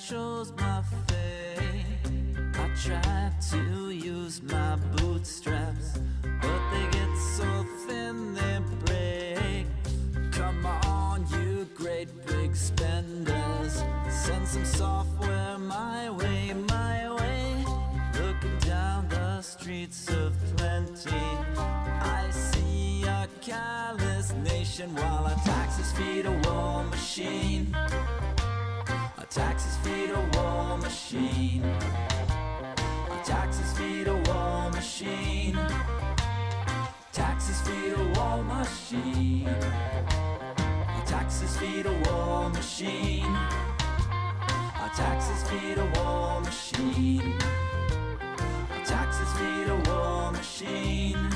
Chose my fate. I tried to use my bootstraps, but they get so thin they break. Come on, you great big spenders, send some software my way, my way. Looking down the streets of plenty, I see a callous nation while our taxes feed a war machine. Taxes feed a war machine. Our taxes feed a war machine. Taxes feed a war machine. Our taxes feed a war machine. Our taxes feed a war machine. Our taxes feed a war machine.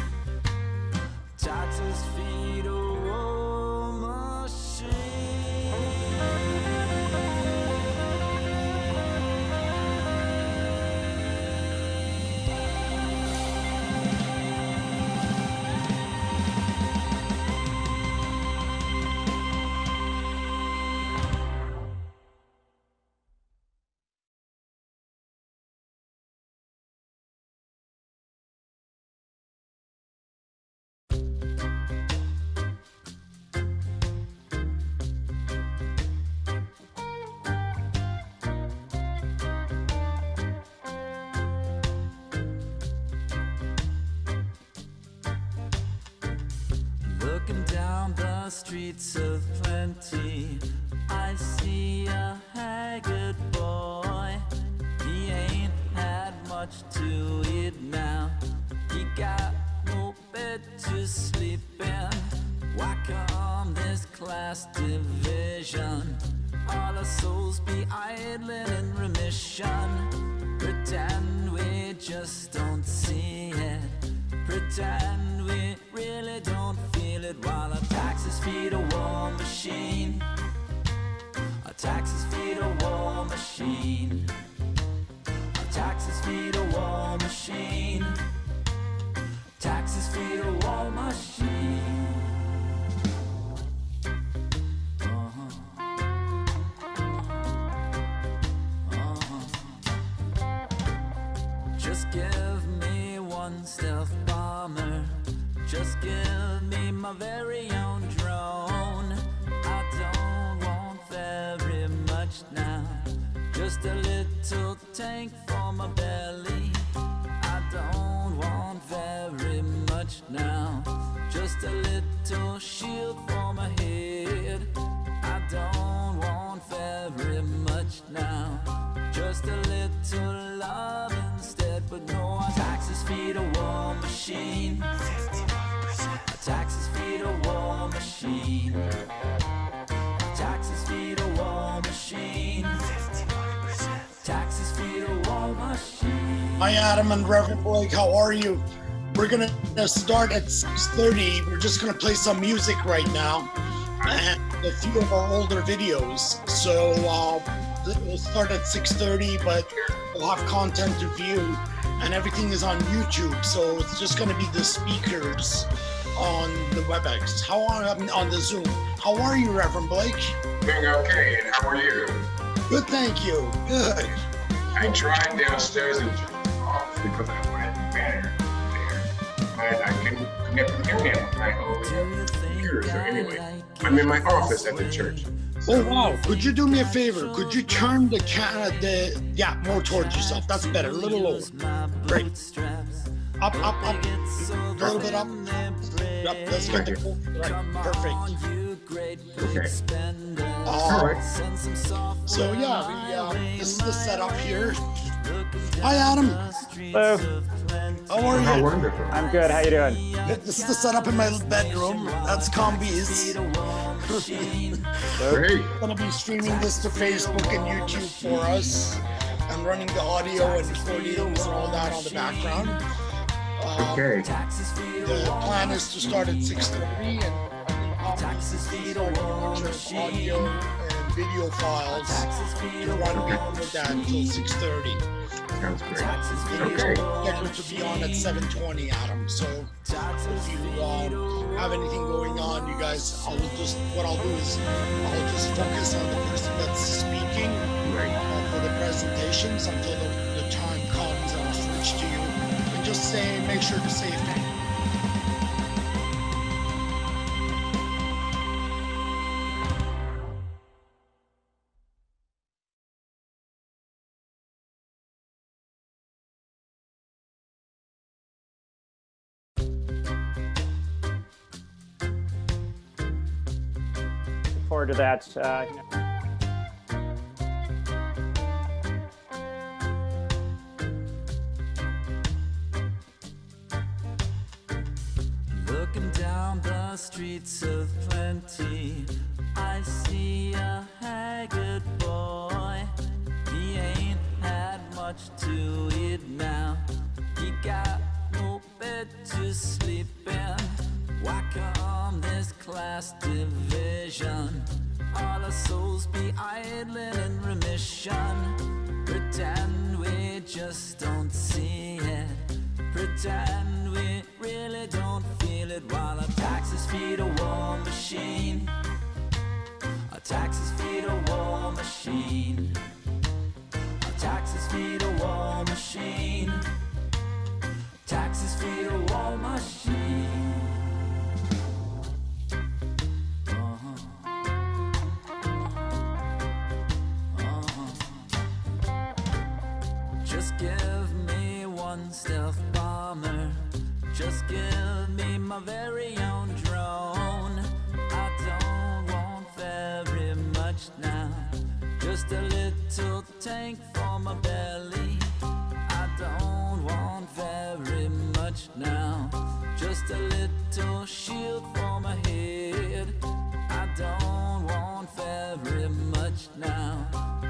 Taxes feed a war machine. Looking down the streets of plenty, I see a haggard boy. He ain't had much to eat now. He got no bed to sleep in. Why come this class division? All our souls be idling in remission. Pretend we just don't see it. Pretend we really don't feel it while our taxes feed a war machine. Our taxes feed a war machine. Our taxes feed a war machine. Taxes feed a war machine. Just give me one stealth bomber. Just give me my very own drone. I don't want very much now. Just a little tank for my belly. I don't want very much now. Just a little shield for my head. I don't want very much now. Just a little love instead. But no, our taxes feed a war machine. 59%. Our taxes feed a war machine. Our taxes feed a war machine. 51%. Taxes feed a war machine. Hi, Adam and Reverend Blake. How are you? We're gonna start at 6:30. We're just gonna play some music right now and a few of our older videos. So we'll start at 6:30, but we'll have content to view, and everything is on YouTube. So it's just gonna be the speakers on the WebEx. How are on the Zoom? How are you, Reverend Blake? Doing okay, and how are you? Good, thank you. Good. I tried downstairs and because I went there. I couldn't connect with the internet. I computers or anyway. I'm in my office at the church. Oh wow! Could you do me a favor? Could you turn the more towards yourself? That's better. A little lower. Great. Up, up, up. A little bit up. Yep. Let's get the right. Perfect. Okay. All right. So yeah, this is the setup here. Hi, Adam. Hello. How are How you? wonderful. I'm good. How you doing? This is the setup in my bedroom. That's Combies. Great. I'm gonna be streaming this to Facebook and YouTube for us, and running the audio and recordings and all that on the background. Okay. The plan is to start at 6:30, and I think start a bunch of audio and video files to run with that until 6:30. Sounds great. Okay. Okay. Scheduled to be on at 7:20, Adam. So if you have anything going on, you guys, what I'll do is I'll just focus on the person that's speaking Right. for the presentations until the time comes, and I'll switch to you. And just make sure to say thank you. Look forward to that. Looking down the streets of plenty, I see a haggard boy. He ain't had much to eat now. He got no bed to sleep in. Why come this class division? All our souls be idling in remission. Pretend we just don't see it. Pretend we really don't feel it while our taxes feed a war machine. Our taxes feed a war machine. Our taxes feed a war machine. Taxes feed a war machine. Just give me one stealth bomber. Just give me my very own drone. I don't want very much now. Just a little tank for my belly. I don't want very much now. Just a little shield for my head. I don't want very much now.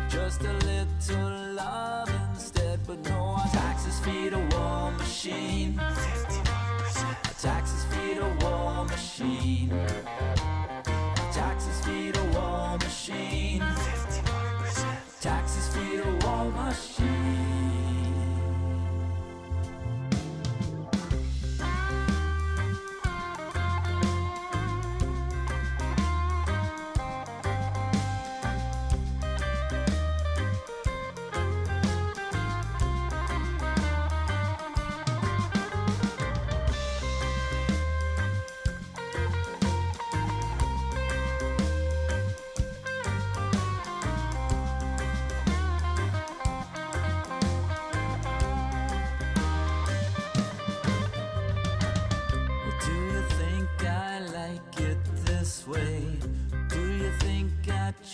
Just a little love instead, but no, our taxes feed a war machine. 51%. Our taxes feed a war machine. Our taxes feed a war machine. 51%. Taxes feed a war machine.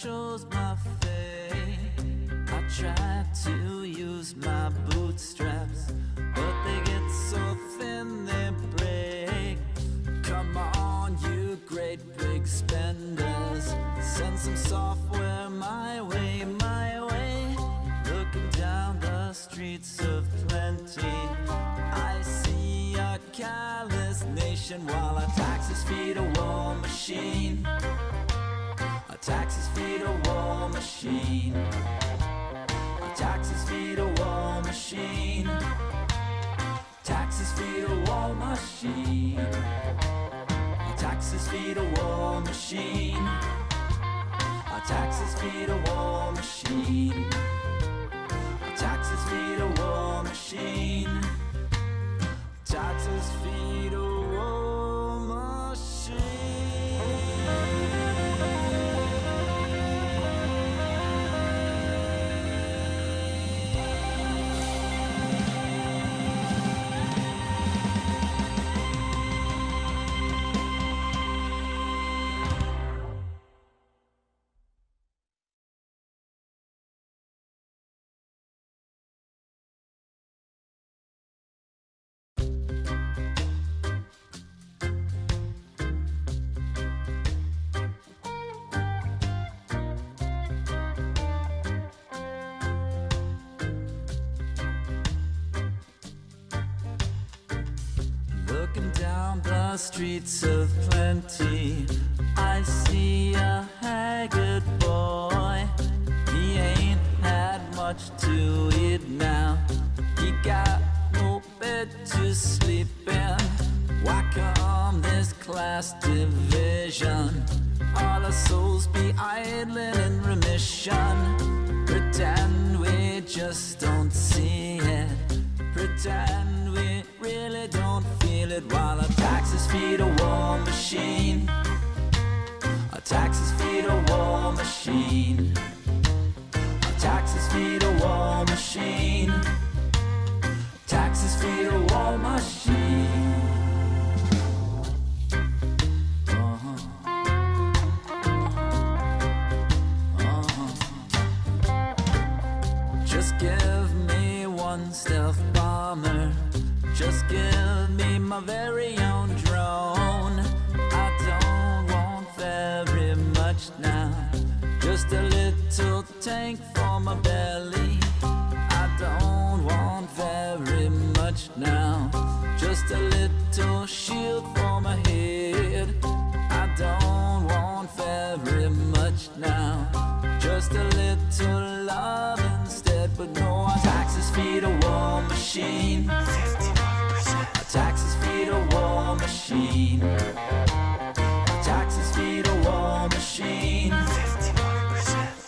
Chose my fate. I tried to use my bootstraps, but they get so thin they break. Come on, you great big spenders, send some software my way, my way. Looking down the streets of plenty, I see a callous nation while our taxes feed a war machine. Our taxes feed a war machine. Our taxes feed a war machine. Taxes feed a war machine. Our taxes feed a war machine. Our taxes feed a war machine. Our taxes feed a war machine. Taxes feed a war machine. streets of plenty, I see a haggard boy. He ain't had much to eat now. He got no bed to sleep in. Why come this class division? All our souls be idling in remission. Pretend we just don't see it. Pretend we really don't feel it, while our taxes feed a war machine. Our taxes feed a war machine. Our taxes feed a war machine. Taxes feed a war machine. Just give me one stealth bomber. Just give me my very own drone. I don't want very much now. Just a little tank for my belly. I don't want very much now. Just a little shield for my head. I don't want very much now. Just a little love instead, but no, our taxes feed a war machine. Our taxes feed a war machine. Our taxes feed a war machine.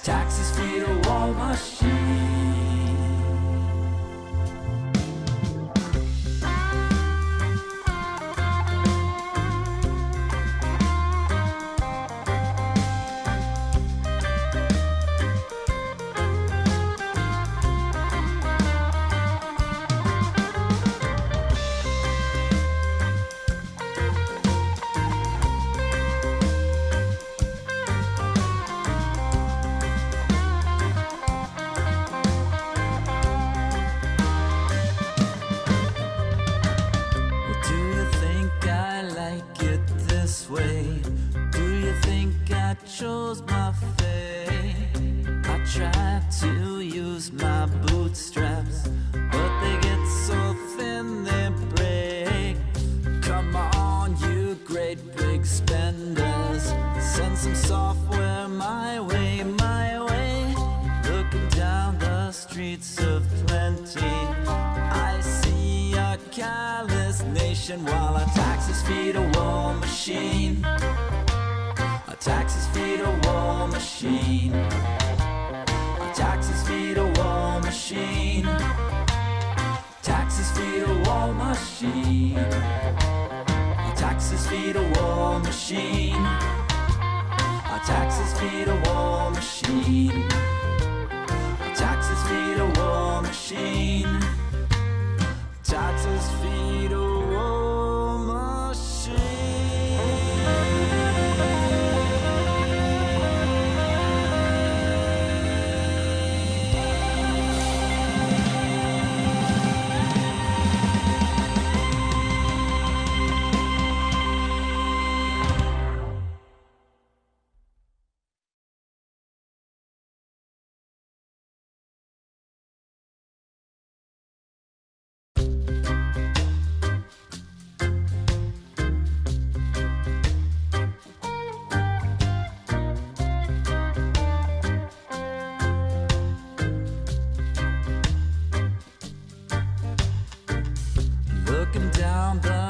Taxes feed a war machine. Chose my fate. I tried to use my bootstraps, but they get so thin they break. Come on, you great big spenders, send some software my way, my way. Looking down the streets of plenty, I see a callous nation, while our taxes feed a war machine. Our taxes feed a war machine. Our taxes feed a war machine. Taxes feed a war machine. Our taxes feed a war machine. Our taxes feed a war machine. Our taxes feed a war machine. Taxes feed a war machine.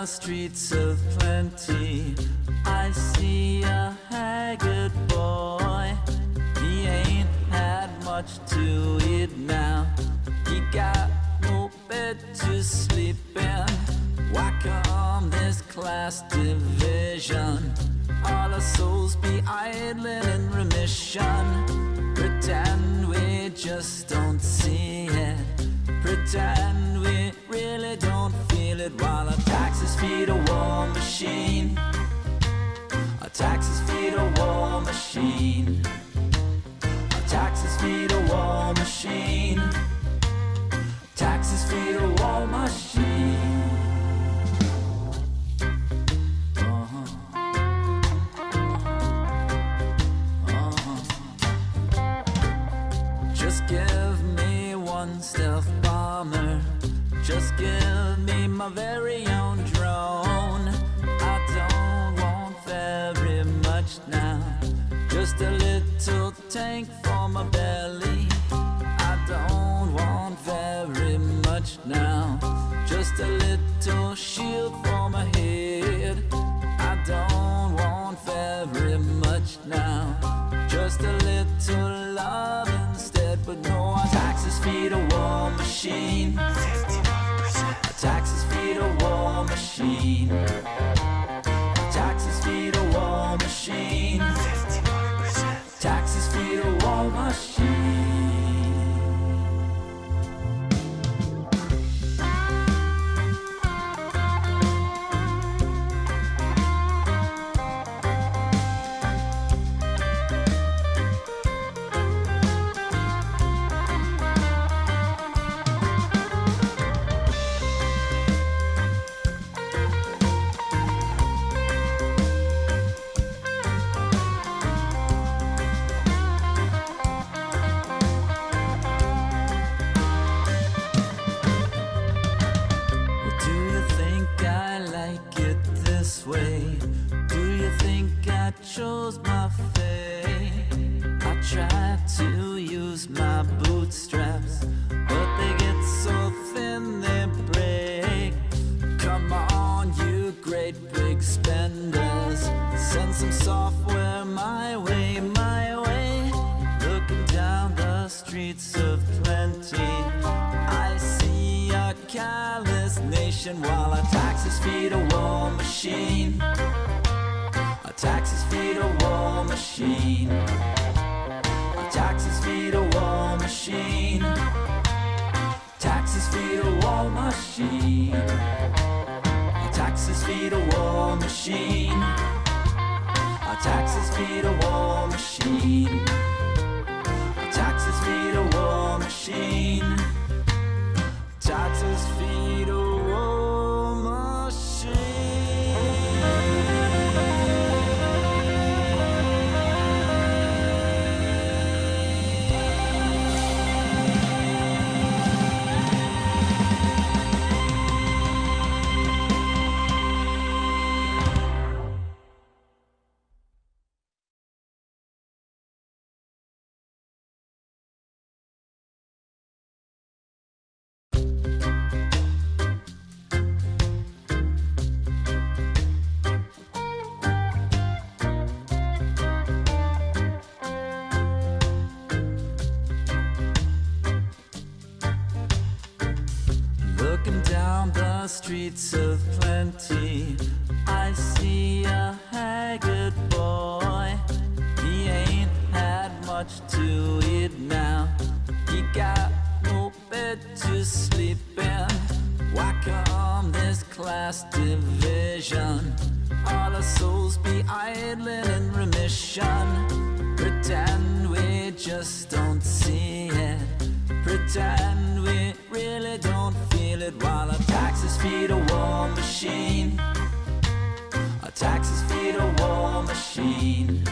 Streets of plenty, I see a haggard boy. He ain't had much to eat now. He got no bed to sleep in. Why come this class division? All our souls be idling in remission. Pretend we just don't see it. Pretend we really don't feel it, while our taxes feed a war machine. Our taxes feed a war machine. Our taxes feed a war machine. Taxes feed a war machine. Just give me one stealth bomber. Just give me my very own drone. I now. Just a little shield for my head. I don't want very much now. Just a little love instead, but no, taxes feed a war machine. 51%. Taxes feed a war machine. Taxes feed a war machine. 51%. Taxes feed a war machine. Chose my fate. I try to use my bootstraps, but they get so thin they break. Come on, you great big spenders, send some software my way, my way. Looking down the streets of plenty, I see a callous nation while our taxes feed a war machine. Taxes feed a war machine. Taxes feed a war machine. Taxes feed a war machine. Taxes feed a war machine. Taxes feed a war machine. Taxes feed a war machine. Taxes feed a war machine. Looking down the streets of plenty, I see a haggard boy. He ain't had much to eat now. He got no bed to sleep in. Why come this class division? All our souls be idling in remission. Pretend we just don't see it. Pretend we really don't feel it while our taxes feed a war machine. Our taxes feed a war machine.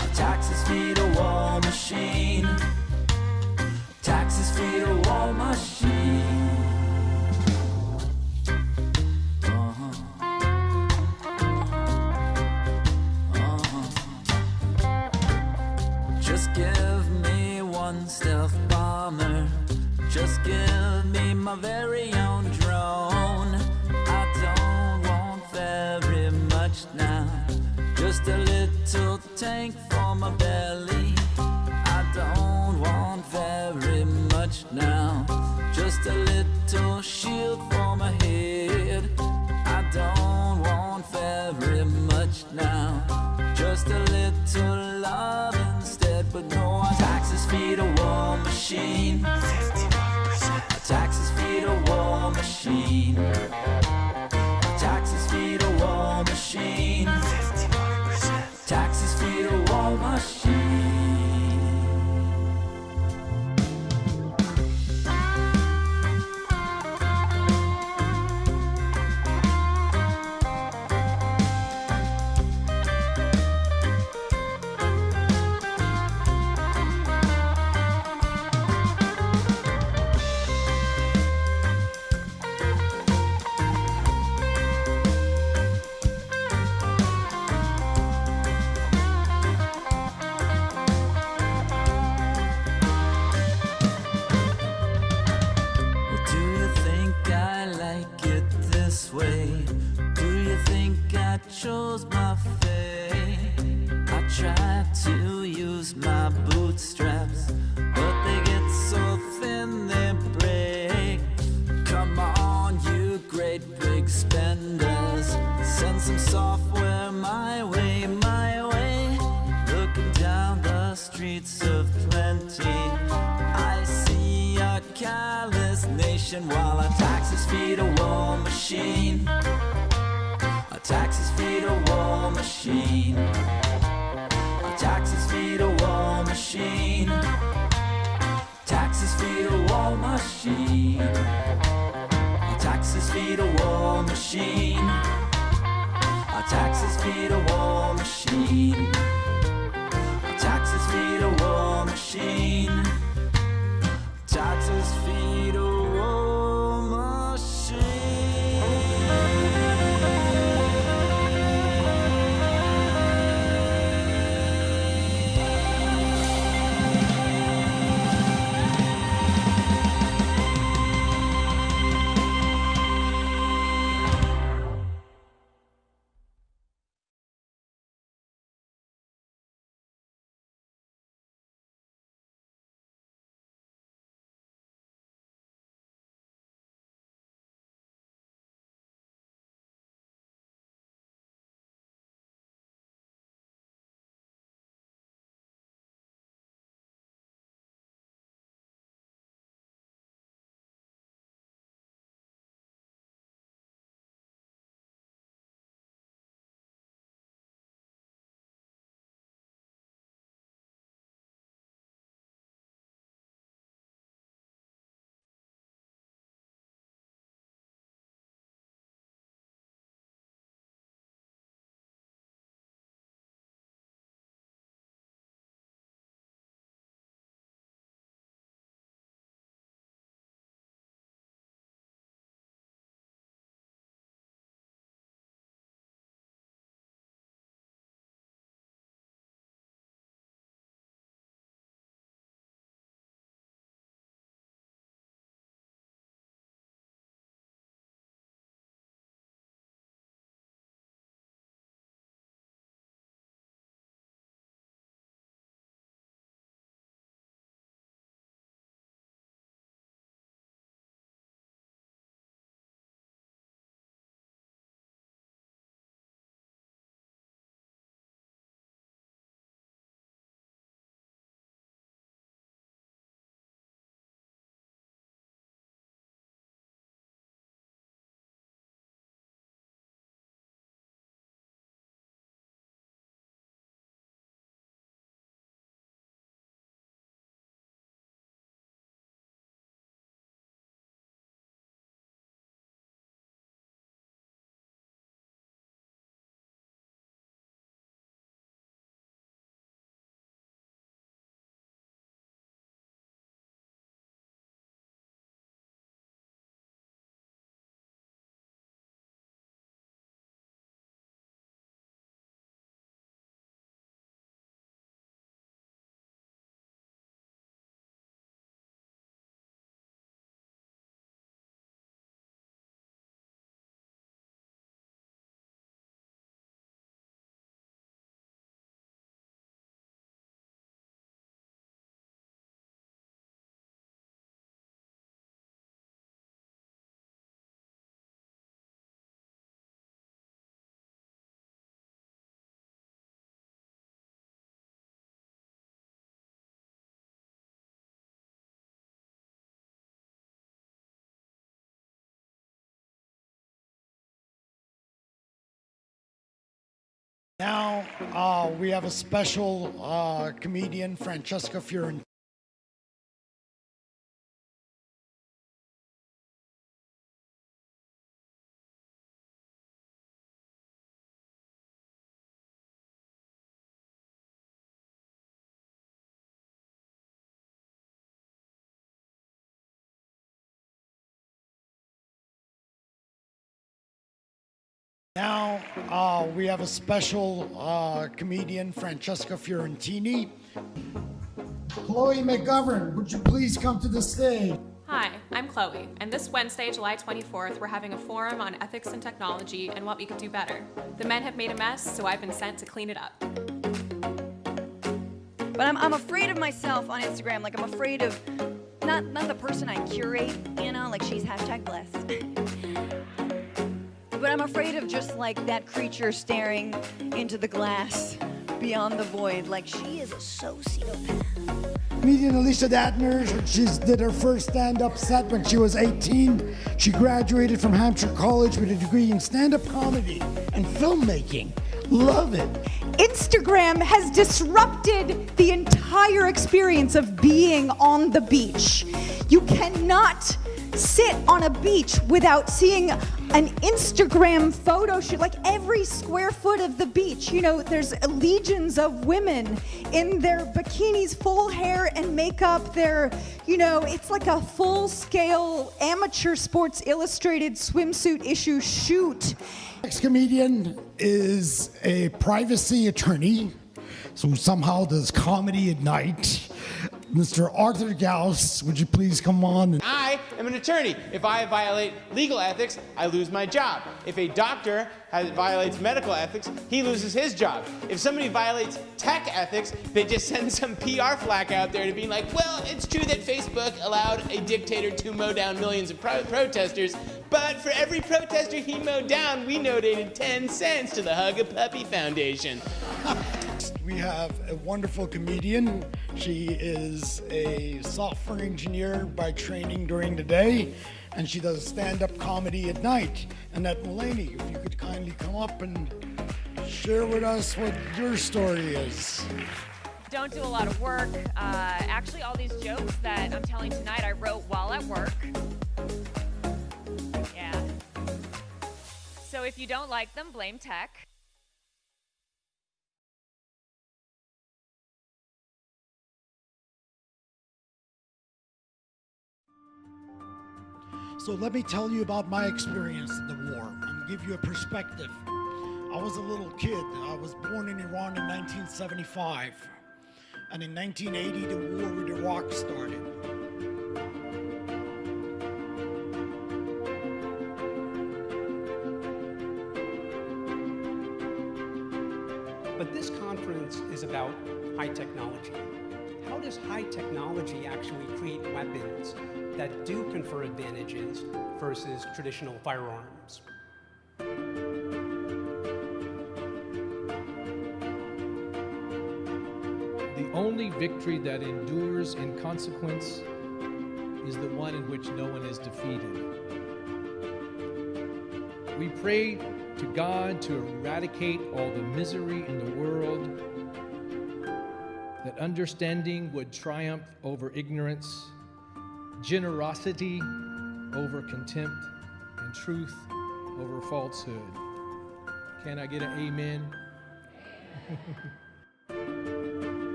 Our taxes feed a war machine. Taxes feed a war machine. Just give me one stealth bomber. Just give me my very own drone. I don't want very much now. Just a little tank for my belly. I don't want very much now. Just a little shield for my head. I don't want very much now. Just a little love instead, but no, taxes feed a war machine. 51%. Taxes feed a war machine. Taxes feed a war machine. 51%. Taxes feed a war machine. way. Do you think I chose my fate? I tried to use my bootstraps, but they get so thin they break. Come on, you great big spenders, send some software my way, my way. Looking down the streets of plenty, I see a callous nation while our taxes feed a war machine. Our taxes feed a war machine. Our taxes feed a war machine. Taxes feed a war machine. Our taxes feed a war machine. Our taxes feed a war machine. Our taxes feed a war machine. Taxes feed a war machine. Now we have a special comedian, Francesca Fiorentini. Now we have a special comedian, Francesca Fiorentini. Chloe McGovern, would you please come to the stage? Hi, I'm Chloe, and this Wednesday, July 24th, we're having a forum on ethics and technology and what we could do better. The men have made a mess, so I've been sent to clean it up. But I'm afraid of myself on Instagram. Like, I'm afraid of not the person I curate, you know, like she's #blessed. But I'm afraid of just like that creature staring into the glass beyond the void, like she is a sociopath. Comedian Alicia Datner, she did her first stand-up set when she was 18. She graduated from Hampshire College with a degree in stand-up comedy and filmmaking. Love it. Instagram has disrupted the entire experience of being on the beach. You cannot sit on a beach without seeing an Instagram photo shoot, like every square foot of the beach. You know, there's legions of women in their bikinis, full hair and makeup. They're, you know, it's like a full-scale amateur Sports Illustrated swimsuit issue shoot. Next comedian is a privacy attorney, so somehow does comedy at night. Mr. Arthur Gauss, would you please come on? I am an attorney. If I violate legal ethics, I lose my job. If a doctor violates medical ethics, he loses his job. If somebody violates tech ethics, they just send some PR flack out there to be like, well, it's true that Facebook allowed a dictator to mow down millions of protesters, but for every protester he mowed down, we donated 10 cents to the Hug a Puppy Foundation. We have a wonderful comedian. She is a software engineer by training during the day, and she does stand-up comedy at night. Annette Mulaney, if you could kindly come up and share with us what your story is. Don't do a lot of work. Actually, all these jokes that I'm telling tonight, I wrote while at work. Yeah. So if you don't like them, blame tech. So let me tell you about my experience in the war and give you a perspective. I was a little kid. I was born in Iran in 1975. And in 1980, the war with Iraq started. But this conference is about high technology. How does high technology actually create weapons that do confer advantages versus traditional firearms? The only victory that endures in consequence is the one in which no one is defeated. We pray to God to eradicate all the misery in the world, that understanding would triumph over ignorance, generosity over contempt, and truth over falsehood. Can I get an amen?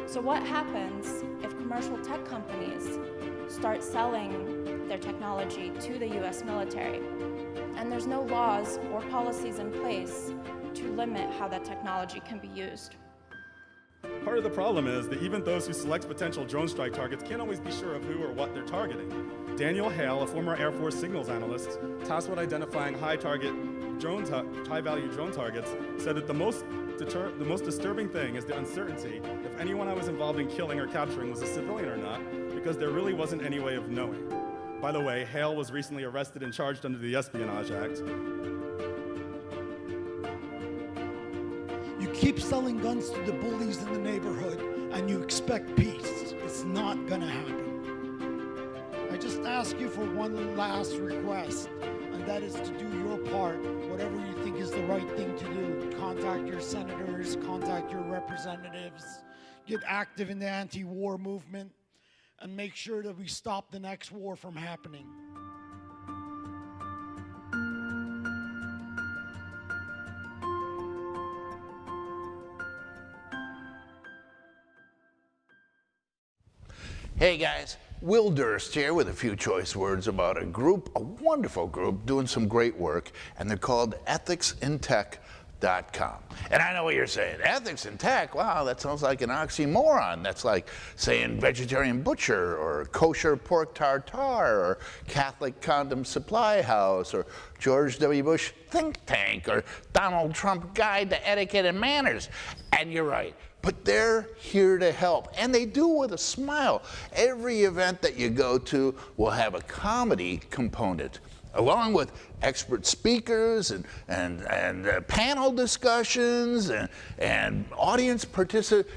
So what happens if commercial tech companies start selling their technology to the US military, and there's no laws or policies in place to limit how that technology can be used? Part of the problem is that even those who select potential drone strike targets can't always be sure of who or what they're targeting. Daniel Hale, a former Air Force signals analyst, tasked with identifying high-value drone targets, said that the most disturbing thing is the uncertainty if anyone I was involved in killing or capturing was a civilian or not, because there really wasn't any way of knowing. By the way, Hale was recently arrested and charged under the Espionage Act. You keep selling guns to the bullies in the neighborhood and you expect peace. It's not gonna happen. I just ask you for one last request, and that is to do your part, whatever you think is the right thing to do. Contact your senators, contact your representatives, get active in the anti-war movement, and make sure that we stop the next war from happening. Hey guys, Will Durst here with a few choice words about a group, a wonderful group, doing some great work, and they're called Ethics in Tech And I know what you're saying. Ethics in tech, wow, that sounds like an oxymoron. That's like saying vegetarian butcher or kosher pork tartare or Catholic condom supply house or George W. Bush think tank or Donald Trump guide to etiquette and manners. And you're right. But they're here to help, and they do with a smile. Every event that you go to will have a comedy component, along with expert speakers and panel discussions and audience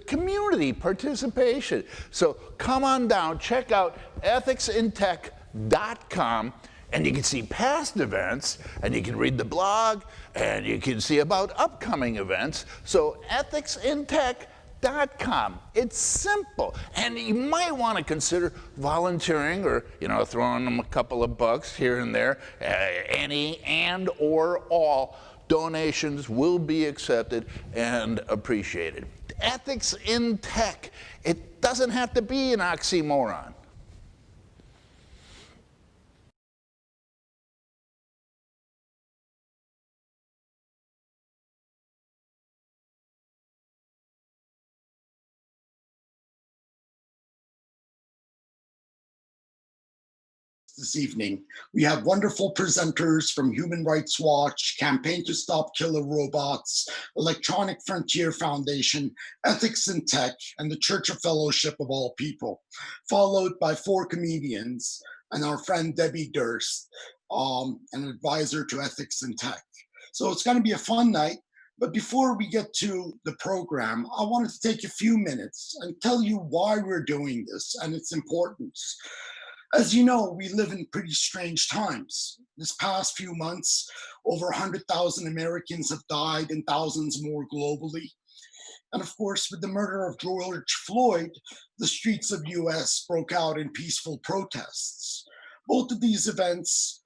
community participation. So come on down, check out ethicsintech.com, and you can see past events, and you can read the blog, and you can see about upcoming events. So ethicsintech.com. It's simple, and you might want to consider volunteering or, throwing them a couple of bucks here and there. Any and or all donations will be accepted and appreciated. Ethics in tech. It doesn't have to be an oxymoron. This evening. We have wonderful presenters from Human Rights Watch, Campaign to Stop Killer Robots, Electronic Frontier Foundation, Ethics in Tech, and the Church of Fellowship of All People, followed by 4 comedians and our friend Debbie Durst, an advisor to Ethics in Tech. So it's going to be a fun night. But before we get to the program, I wanted to take a few minutes and tell you why we're doing this and its importance. As you know, we live in pretty strange times. This past few months, over 100,000 Americans have died and thousands more globally. And of course, with the murder of George Floyd, the streets of the US broke out in peaceful protests. Both of these events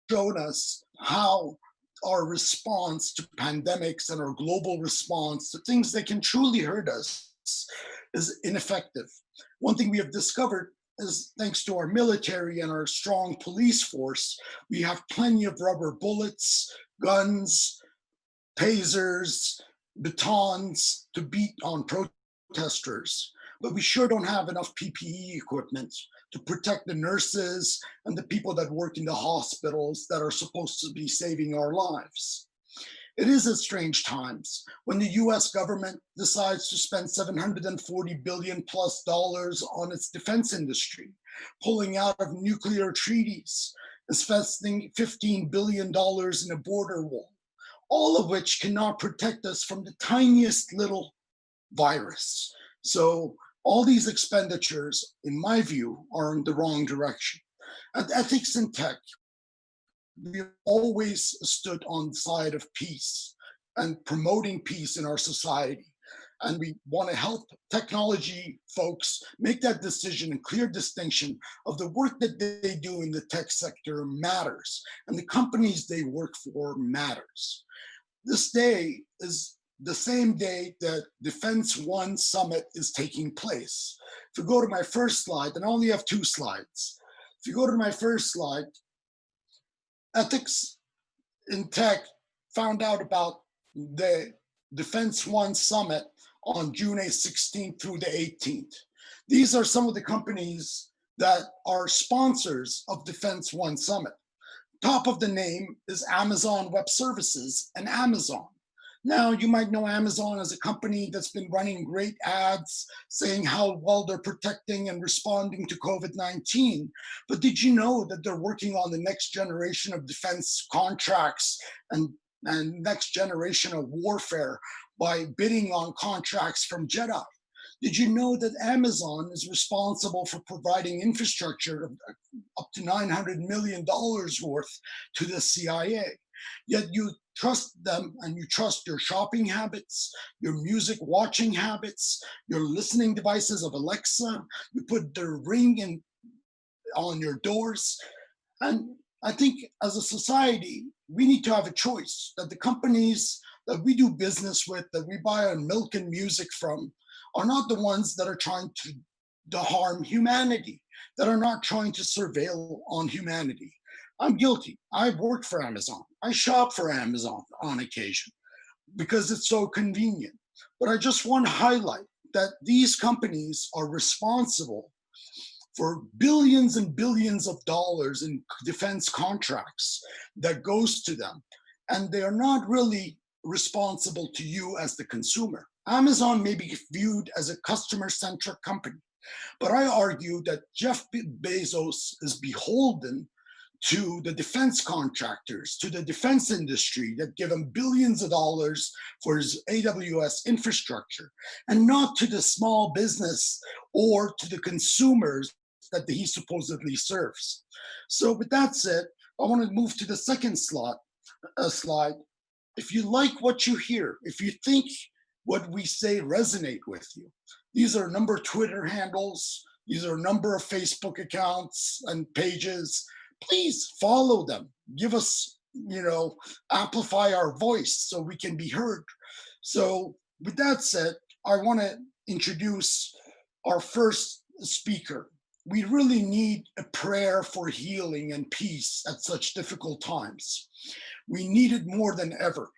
showed us how our response to pandemics and our global response to things that can truly hurt us is ineffective. One thing we have discovered is, thanks to our military and our strong police force, we have plenty of rubber bullets, guns, tasers, batons to beat on protesters. But we sure don't have enough PPE equipment to protect the nurses and the people that work in the hospitals that are supposed to be saving our lives. It is at strange times when the US government decides to spend $740 billion plus on its defense industry, pulling out of nuclear treaties, investing $15 billion in a border wall, all of which cannot protect us from the tiniest little virus. So all these expenditures, in my view, are in the wrong direction. At Ethics in Tech, we always stood on the side of peace and promoting peace in our society. And we want to help technology folks make that decision and clear distinction of the work that they do in the tech sector matters, and the companies they work for matters. This day is the same day that Defense One Summit is taking place. If you go to my first slide, and I only have 2 slides. If you go to my first slide, Ethics in Tech found out about the Defense One Summit on June 16th through the 18th. These are some of the companies that are sponsors of Defense One Summit. Top of the name is Amazon Web Services and Amazon. Now, you might know Amazon as a company that's been running great ads saying how well they're protecting and responding to COVID-19. But did you know that they're working on the next generation of defense contracts and next generation of warfare by bidding on contracts from Jedi? Did you know that Amazon is responsible for providing infrastructure of up to $900 million worth to the CIA? Yet you trust them and you trust your shopping habits, your music watching habits, your listening devices of Alexa. You put their ring on your doors. And I think as a society, we need to have a choice that the companies that we do business with, that we buy our milk and music from, are not the ones that are trying to harm humanity, that are not trying to surveil on humanity. I'm guilty. I've worked for Amazon. I shop for Amazon on occasion. because it's so convenient. But I just want to highlight that these companies are responsible for billions and billions of dollars in defense contracts that goes to them. And they are not really responsible to you as the consumer. Amazon may be viewed as a customer-centric company, but I argue that Jeff Bezos is beholden to the defense contractors, to the defense industry that give him billions of dollars for his AWS infrastructure, and not to the small business or to the consumers that he supposedly serves. So with that said, I want to move to the second slide. If you like what you hear, if you think what we say resonate with you, these are a number of Twitter handles, these are a number of Facebook accounts and pages. Please follow them. Give us, amplify our voice so we can be heard. So with that said, I want to introduce our first speaker. We really need a prayer for healing and peace at such difficult times. We need it more than ever.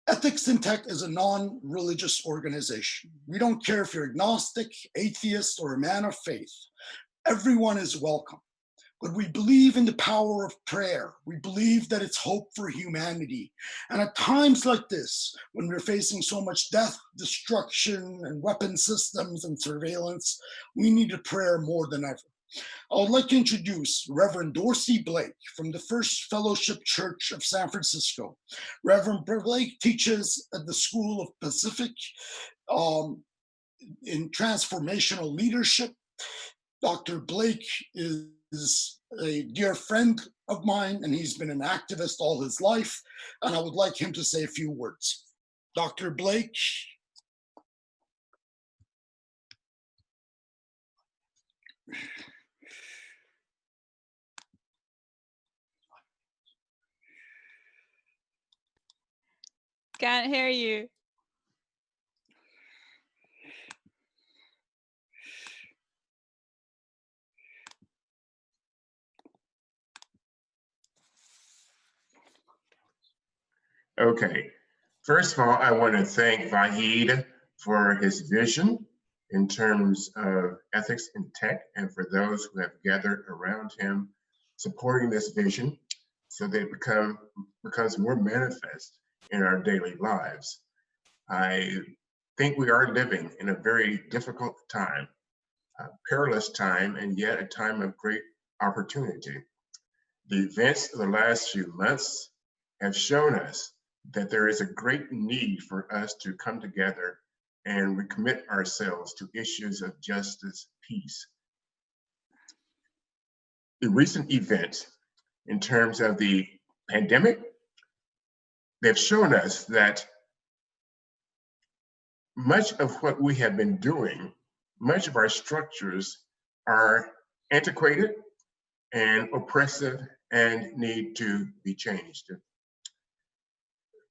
Ethics in Tech is a non-religious organization. We don't care if you're agnostic, atheist, or a man of faith. Everyone is welcome. But we believe in the power of prayer. We believe that it's hope for humanity. And at times like this, when we're facing so much death, destruction, and weapon systems and surveillance, we need a prayer more than ever. I would like to introduce Reverend Dorsey Blake from the First Fellowship Church of San Francisco. Reverend Blake teaches at the School of Pacific in transformational leadership. Dr. Blake is a dear friend of mine, and he's been an activist all his life, and I would like him to say a few words. Dr. Blake. Can't hear you. Okay. First of all, I want to thank Vahid for his vision in terms of ethics in tech, and for those who have gathered around him supporting this vision so that it becomes more manifest in our daily lives. I think we are living in a very difficult time, a perilous time, and yet a time of great opportunity. The events of the last few months have shown us that there is a great need for us to come together and recommit ourselves to issues of justice, peace. The recent events in terms of the pandemic, they've shown us that much of what we have been doing, much of our structures are antiquated and oppressive and need to be changed.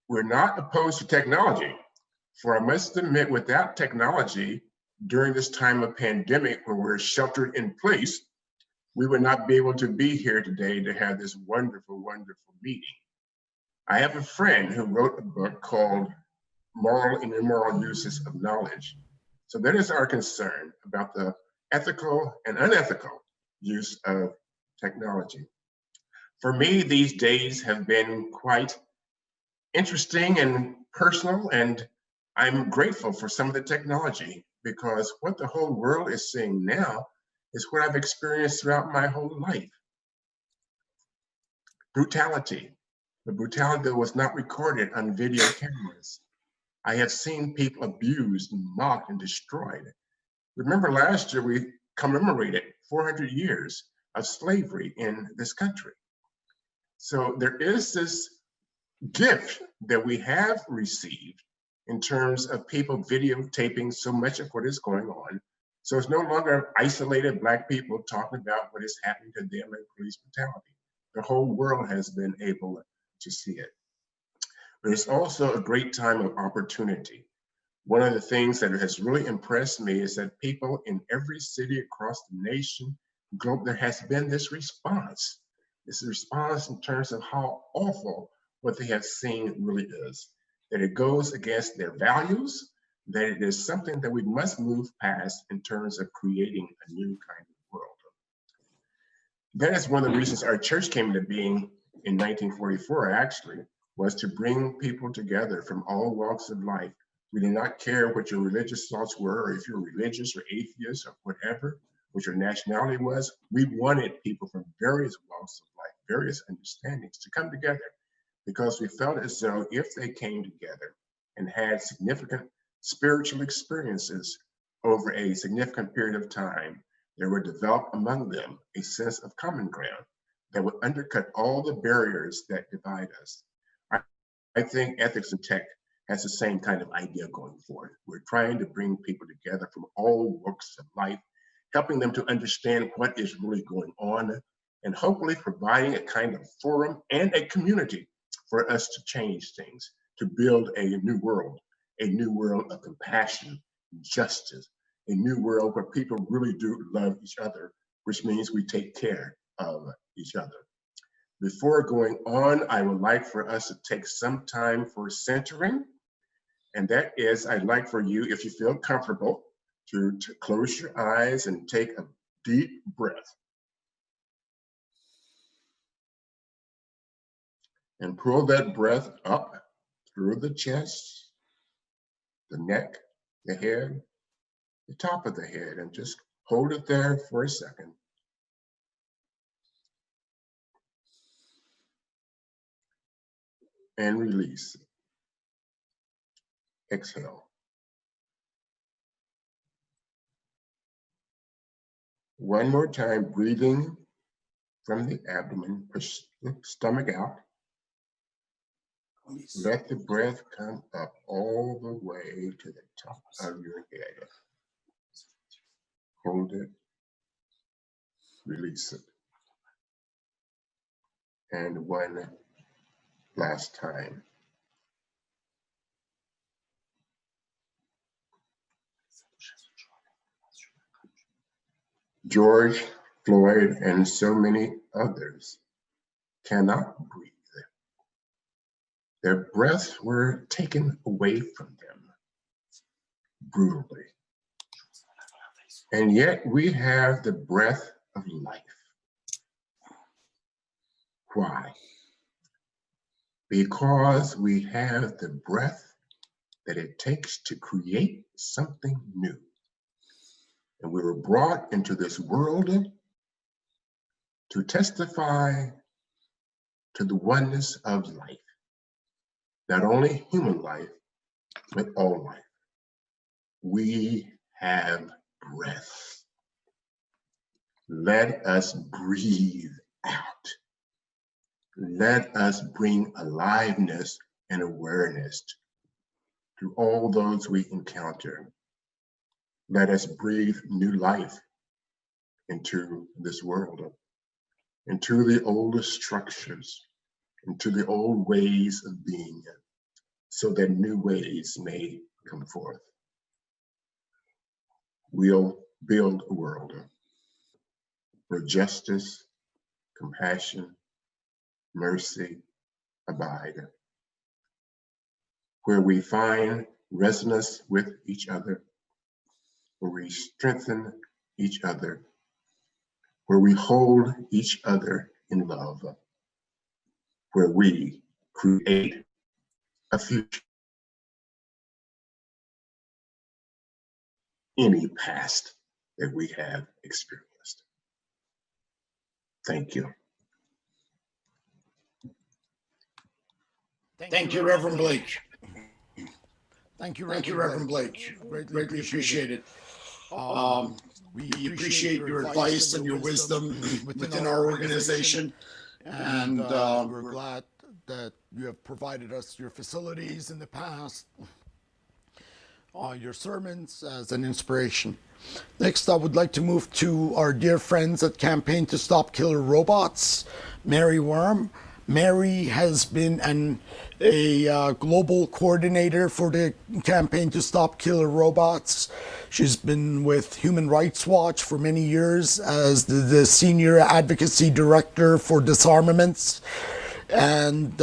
We're not opposed to technology, for I must admit, without technology during this time of pandemic where we're sheltered in place, we would not be able to be here today to have this wonderful, wonderful meeting. I have a friend who wrote a book called Moral and Immoral Uses of Knowledge. So that is our concern about the ethical and unethical use of technology. For me, these days have been quite interesting and personal, and I'm grateful for some of the technology, because what the whole world is seeing now is what I've experienced throughout my whole life. Brutality, the brutality that was not recorded on video cameras. I have seen people abused and mocked and destroyed. Remember last year we commemorated 400 years of slavery in this country. So there is this gift that we have received in terms of people videotaping so much of what is going on. So it's no longer isolated Black people talking about what is happening to them in police brutality. The whole world has been able to see it. But it's also a great time of opportunity. One of the things that has really impressed me is that people in every city across the nation, globe, there has been this response. This response in terms of how awful what they have seen really is. that it goes against their values, that it is something that we must move past in terms of creating a new kind of world. That is one of the reasons our church came into being in 1944, actually, was to bring people together from all walks of life. We did not care what your religious thoughts were, or if you're religious or atheist or whatever, what your nationality was. We wanted people from various walks of life, various understandings to come together, because we felt as though if they came together and had significant spiritual experiences over a significant period of time, there would develop among them a sense of common ground that would undercut all the barriers that divide us. I think ethics in tech has the same kind of idea going forward. We're trying to bring people together from all walks of life, helping them to understand what is really going on, and hopefully providing a kind of forum and a community for us to change things, to build a new world of compassion, justice, a new world where people really do love each other, which means we take care of each other. Before going on, I would like for us to take some time for centering. And that is, I'd like for you, if you feel comfortable, to close your eyes and take a deep breath. And pull that breath up through the chest, the neck, the head, the top of the head, and just hold it there for a second. And release. Exhale. One more time, breathing from the abdomen, push the stomach out. Let the breath come up all the way to the top of your head. Hold it, release it. And one last time. George Floyd and so many others cannot breathe. Their breaths were taken away from them brutally. And yet we have the breath of life. Why? Because we have the breath that it takes to create something new. And we were brought into this world to testify to the oneness of life. Not only human life, but all life. We have breath. Let us breathe out. Let us bring aliveness and awareness to all those we encounter. Let us breathe new life into this world, into the oldest structures, into the old ways of being, so that new ways may come forth. We'll build a world where justice, compassion, mercy abide, where we find resonance with each other, where we strengthen each other, where we hold each other in love, where we create a future. Any past that we have experienced. Thank you. Thank you, Reverend Blake. Thank you, Reverend Blake. Greatly appreciate it. We appreciate your advice and your wisdom within our organization. And we're glad that you have provided us your facilities in the past, your sermons as an inspiration. Next, I would like to move to our dear friends at Campaign to Stop Killer Robots, Mary Worm. Mary has been a global coordinator for the Campaign to Stop Killer Robots. She's been with Human Rights Watch for many years as the Senior Advocacy Director for Disarmaments. And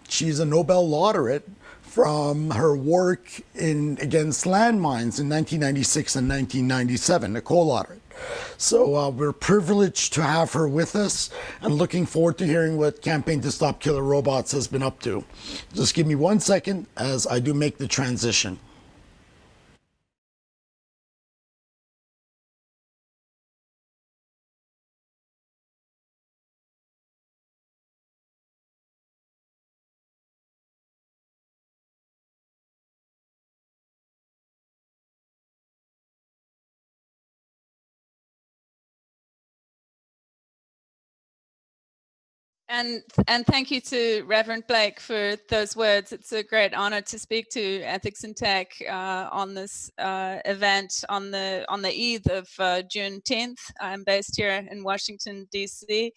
she's a Nobel laureate from her work against landmines in 1996 and 1997, a co-author. So we're privileged to have her with us and looking forward to hearing what Campaign to Stop Killer Robots has been up to. Just give me 1 second as I do make the transition. And thank you to Reverend Blake for those words. It's a great honor to speak to Ethics in Tech on this event on the eve of June 10th. I'm based here in Washington, D.C.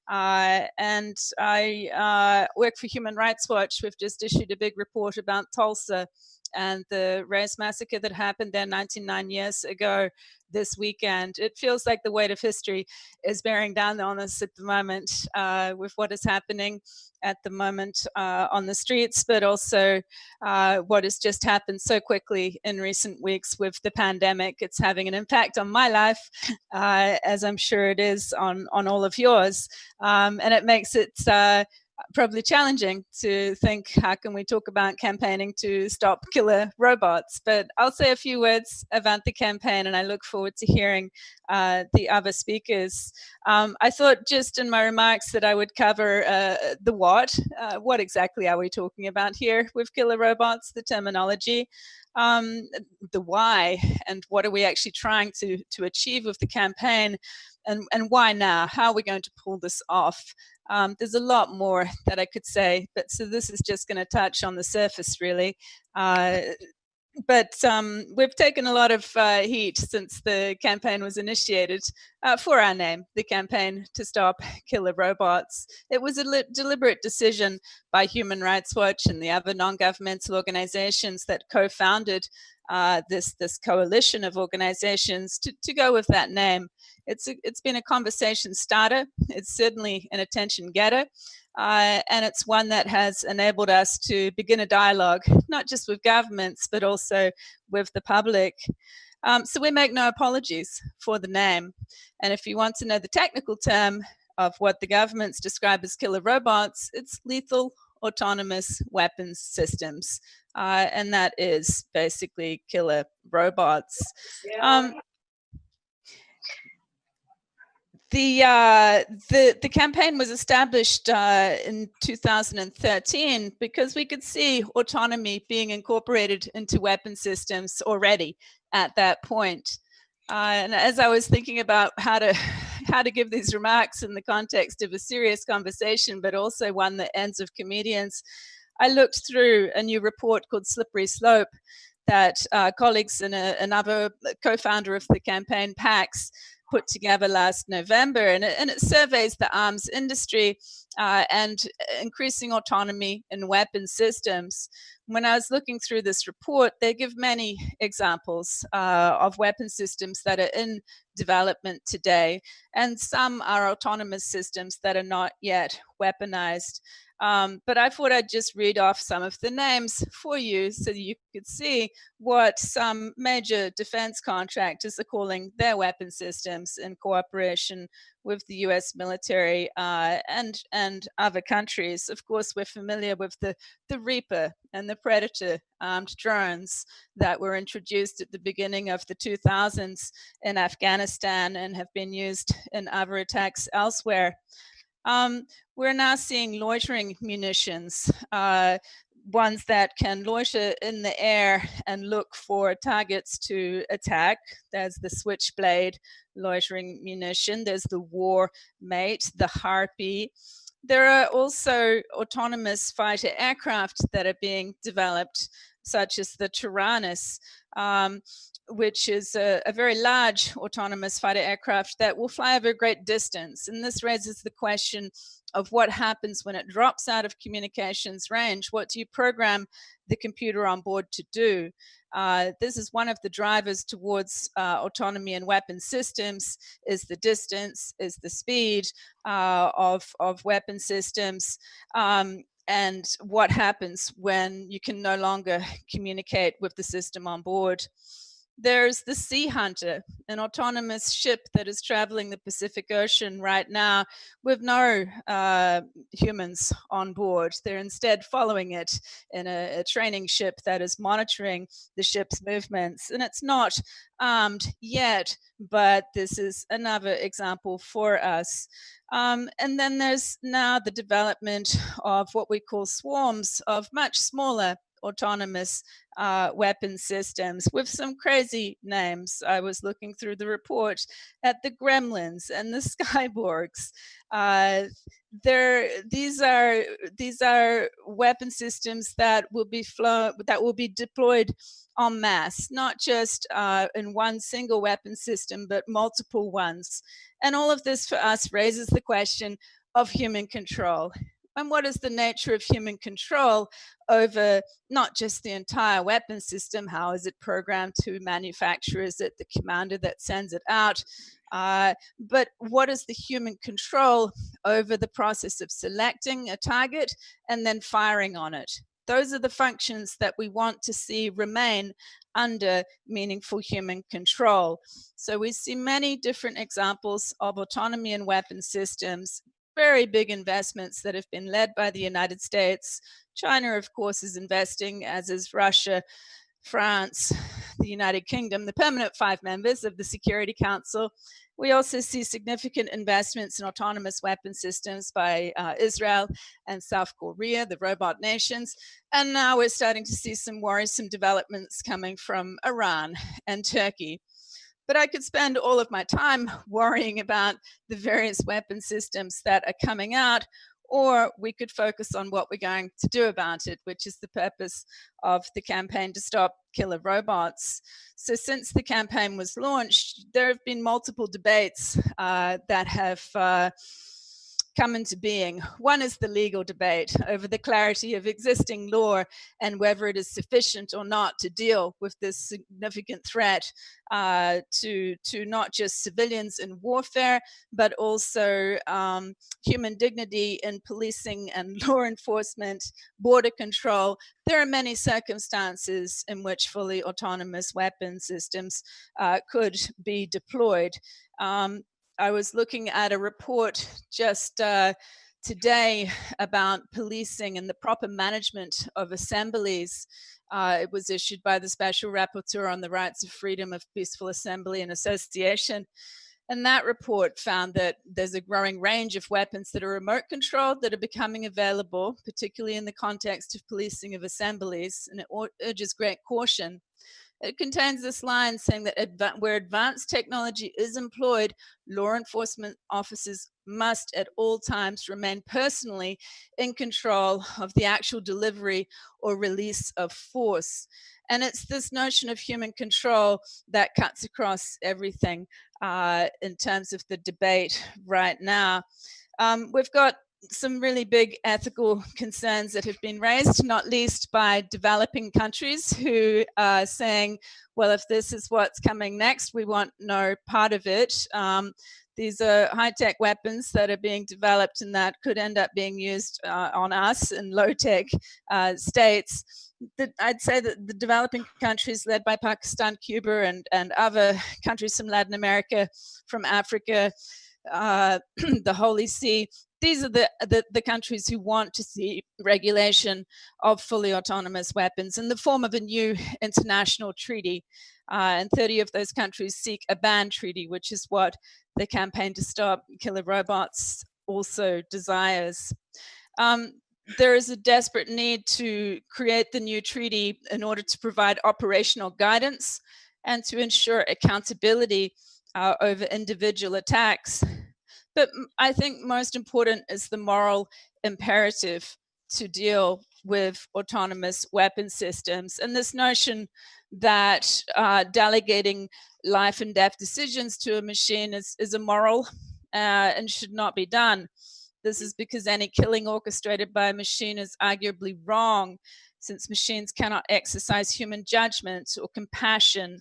And I work for Human Rights Watch. We've just issued a big report about Tulsa and the race massacre that happened there 99 years ago this weekend. It feels like the weight of history is bearing down on us at the moment with what is happening at the moment on the streets, but also what has just happened so quickly in recent weeks with the pandemic. It's having an impact on my life, as I'm sure it is on all of yours. And it makes it probably challenging to think, how can we talk about campaigning to stop killer robots? But I'll say a few words about the campaign, and I look forward to hearing the other speakers. I thought just in my remarks that I would cover the what. What exactly are we talking about here with killer robots, the terminology, the why, and what are we actually trying to achieve with the campaign, and why now? How are we going to pull this off? There's a lot more that I could say, but so this is just going to touch on the surface, really. But we've taken a lot of heat since the campaign was initiated for our name, the Campaign to Stop Killer Robots. It was a deliberate decision by Human Rights Watch and the other non-governmental organizations that co-founded this coalition of organizations to go with that name. It's been a conversation starter. It's certainly an attention getter. And it's one that has enabled us to begin a dialogue, not just with governments, but also with the public. So we make no apologies for the name. And if you want to know the technical term of what the governments describe as killer robots, it's lethal autonomous weapons systems. And that is basically killer robots. The campaign was established in 2013 because we could see autonomy being incorporated into weapon systems already at that point. And as I was thinking about how to give these remarks in the context of a serious conversation, but also one that ends with comedians, I looked through a new report called Slippery Slope that colleagues and another co-founder of the campaign, Pax, put together last November, and it surveys the arms industry and increasing autonomy in weapon systems. When I was looking through this report, they give many examples of weapon systems that are in development today, and some are autonomous systems that are not yet weaponized. But I thought I'd just read off some of the names for you so that you could see what some major defense contractors are calling their weapon systems in cooperation with the US military and other countries. Of course, we're familiar with the Reaper and the Predator armed drones that were introduced at the beginning of the 2000s in Afghanistan and have been used in other attacks elsewhere. We're now seeing loitering munitions, ones that can loiter in the air and look for targets to attack. There's the Switchblade loitering munition. There's the War Mate, the Harpy. There are also autonomous fighter aircraft that are being developed, such as the Tyrannus, which is a very large autonomous fighter aircraft that will fly over a great distance. And this raises the question of what happens when it drops out of communications range. What do you program the computer on board to do? This is one of the drivers towards autonomy in weapon systems, is the distance, is the speed of weapon systems. and what happens when you can no longer communicate with the system on board. There's the Sea Hunter, an autonomous ship that is traveling the Pacific Ocean right now with no humans on board. They're instead following it in a training ship that is monitoring the ship's movements. And it's not armed yet, but this is another example for us. And then there's now the development of what we call swarms of much smaller autonomous weapon systems with some crazy names. I was looking through the report at the Gremlins and the Skyborgs. These are weapon systems that will be deployed en masse, not just in one single weapon system, but multiple ones. And all of this for us raises the question of human control. And what is the nature of human control over not just the entire weapon system? How is it programmed to manufacture? Is it the commander that sends it out? But what is the human control over the process of selecting a target and then firing on it? Those are the functions that we want to see remain under meaningful human control. So we see many different examples of autonomy in weapon systems, very big investments that have been led by the United States. China, of course, is investing, as is Russia, France, the United Kingdom, the permanent 5 members of the Security Council. We also see significant investments in autonomous weapon systems by Israel and South Korea, the robot nations. And now we're starting to see some worrisome developments coming from Iran and Turkey. But I could spend all of my time worrying about the various weapon systems that are coming out, or we could focus on what we're going to do about it, which is the purpose of the campaign to stop killer robots. So since the campaign was launched, there have been multiple debates that have come into being. One is the legal debate over the clarity of existing law and whether it is sufficient or not to deal with this significant threat to not just civilians in warfare, but also human dignity in policing and law enforcement, border control. There are many circumstances in which fully autonomous weapon systems could be deployed. I was looking at a report just today about policing and the proper management of assemblies. It was issued by the Special Rapporteur on the Rights of Freedom of Peaceful Assembly and Association. And that report found that there's a growing range of weapons that are remote controlled that are becoming available, particularly in the context of policing of assemblies, and it urges great caution. It contains this line saying that where advanced technology is employed, law enforcement officers must at all times remain personally in control of the actual delivery or release of force. And it's this notion of human control that cuts across everything in terms of the debate right now. We've got some really big ethical concerns that have been raised, not least by developing countries who are saying, well, if this is what's coming next, we want no part of it. These are high-tech weapons that are being developed and that could end up being used on us in low-tech states. I'd say that the developing countries led by Pakistan, Cuba, and other countries from Latin America, from Africa, the Holy See, these are the countries who want to see regulation of fully autonomous weapons in the form of a new international treaty. And 30 of those countries seek a ban treaty, which is what the campaign to stop killer robots also desires. There is a desperate need to create the new treaty in order to provide operational guidance and to ensure accountability over individual attacks. But I think most important is the moral imperative to deal with autonomous weapon systems. And this notion that delegating life and death decisions to a machine is immoral and should not be done. This is because any killing orchestrated by a machine is arguably wrong, since machines cannot exercise human judgment or compassion.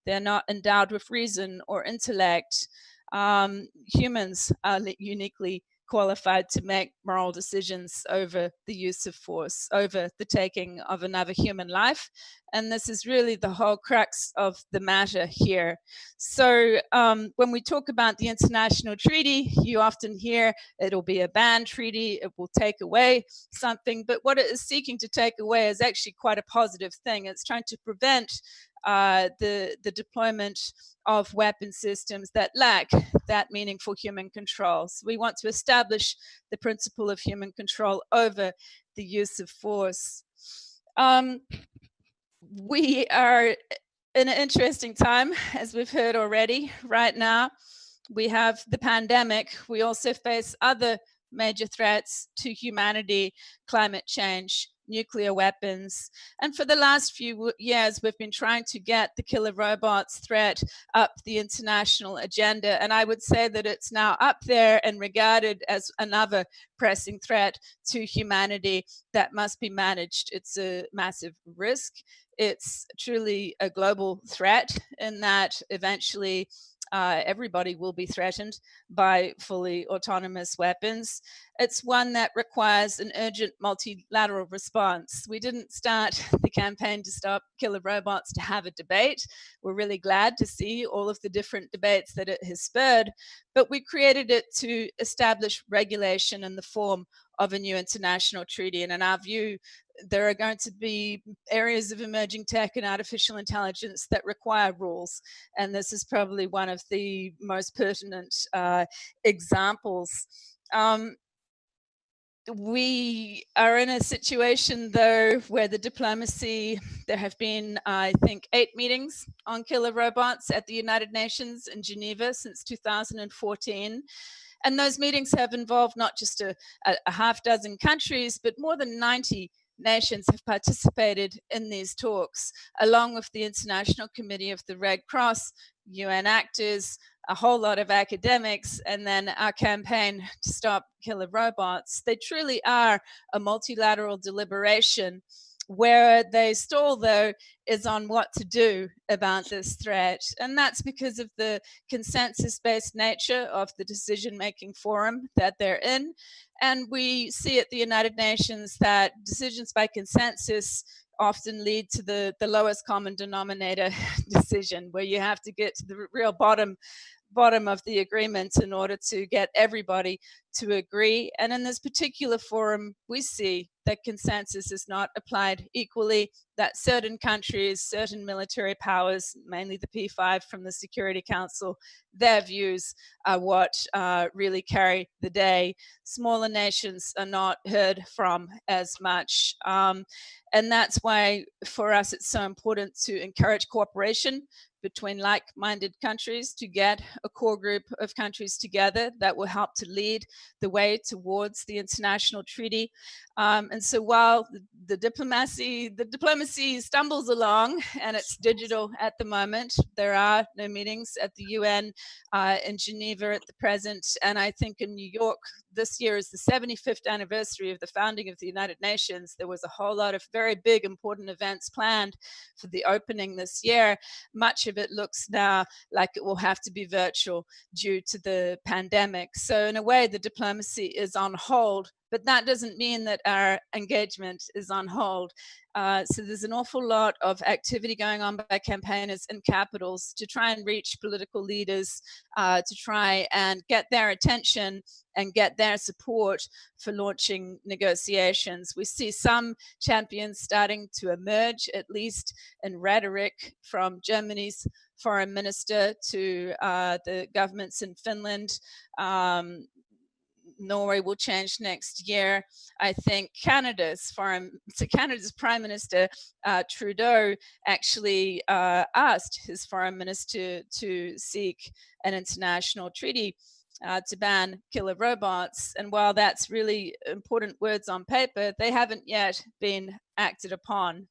They're not endowed with reason or intellect. Humans are uniquely qualified to make moral decisions over the use of force, over the taking of another human life. And this is really the whole crux of the matter here. So when we talk about the international treaty, you often hear it'll be a ban treaty, it will take away something, but what it is seeking to take away is actually quite a positive thing. It's trying to prevent the deployment of weapon systems that lack that meaningful human control. So we want to establish the principle of human control over the use of force. We are in an interesting time, as we've heard already. Right now, we have the pandemic. We also face other major threats to humanity: climate change, nuclear weapons. And for the last few years, we've been trying to get the killer robots threat up the international agenda. And I would say that it's now up there and regarded as another pressing threat to humanity that must be managed. It's a massive risk. It's truly a global threat in that eventually everybody will be threatened by fully autonomous weapons. It's one that requires an urgent multilateral response. We didn't start the campaign to stop killer robots to have a debate. We're really glad to see all of the different debates that it has spurred, but we created it to establish regulation in the form of a new international treaty. And in our view, there are going to be areas of emerging tech and artificial intelligence that require rules. And this is probably one of the most pertinent examples. We are in a situation, though, where the diplomacy, there have been, I think, 8 meetings on killer robots at the United Nations in Geneva since 2014. And those meetings have involved not just a half dozen countries, but more than 90 nations have participated in these talks, along with the International Committee of the Red Cross, UN actors, a whole lot of academics, and then our campaign to stop killer robots. They truly are a multilateral deliberation. Where they stall, though, is on what to do about this threat. And that's because of the consensus-based nature of the decision-making forum that they're in. And we see at the United Nations that decisions by consensus often lead to the lowest common denominator decision, where you have to get to the real bottom of the agreement in order to get everybody to agree. And in this particular forum, we see that consensus is not applied equally, that certain countries, certain military powers, mainly the P5 from the Security Council, their views are what really carry the day. Smaller nations are not heard from as much. And that's why, for us, it's so important to encourage cooperation between like-minded countries, to get a core group of countries together that will help to lead the way towards the international treaty. And so while the diplomacy stumbles along, and it's digital at the moment, there are no meetings at the UN in Geneva at the present. And I think in New York, this year is the 75th anniversary of the founding of the United Nations. There was a whole lot of very big, important events planned for the opening this year. Much of it looks now like it will have to be virtual due to the pandemic. So in a way, the diplomacy is on hold, but that doesn't mean that our engagement is on hold. So there's an awful lot of activity going on by campaigners in capitals to try and reach political leaders, to try and get their attention and get their support for launching negotiations. We see some champions starting to emerge, at least in rhetoric, from Germany's foreign minister to the governments in Finland. Norway will change next year. I think Canada's Prime Minister Trudeau actually asked his foreign minister to seek an international treaty to ban killer robots. And while that's really important words on paper, they haven't yet been acted upon.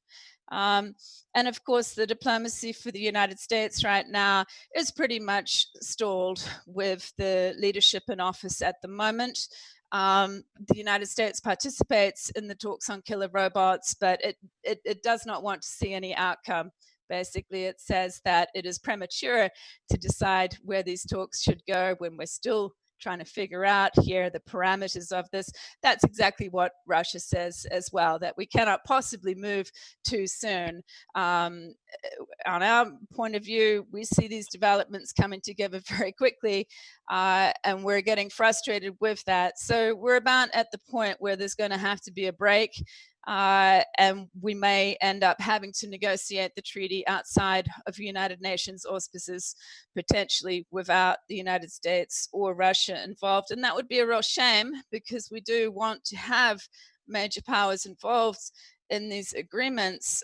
And of course, the diplomacy for the United States right now is pretty much stalled with the leadership in office at the moment. The United States participates in the talks on killer robots, but it does not want to see any outcome. Basically, it says that it is premature to decide where these talks should go when we're still trying to figure out here the parameters of this. That's exactly what Russia says as well, that we cannot possibly move too soon. On our point of view, we see these developments coming together very quickly, and we're getting frustrated with that. So we're about at the point where there's going to have to be a break. And we may end up having to negotiate the treaty outside of United Nations auspices, potentially without the United States or Russia involved. And that would be a real shame, because we do want to have major powers involved in these agreements.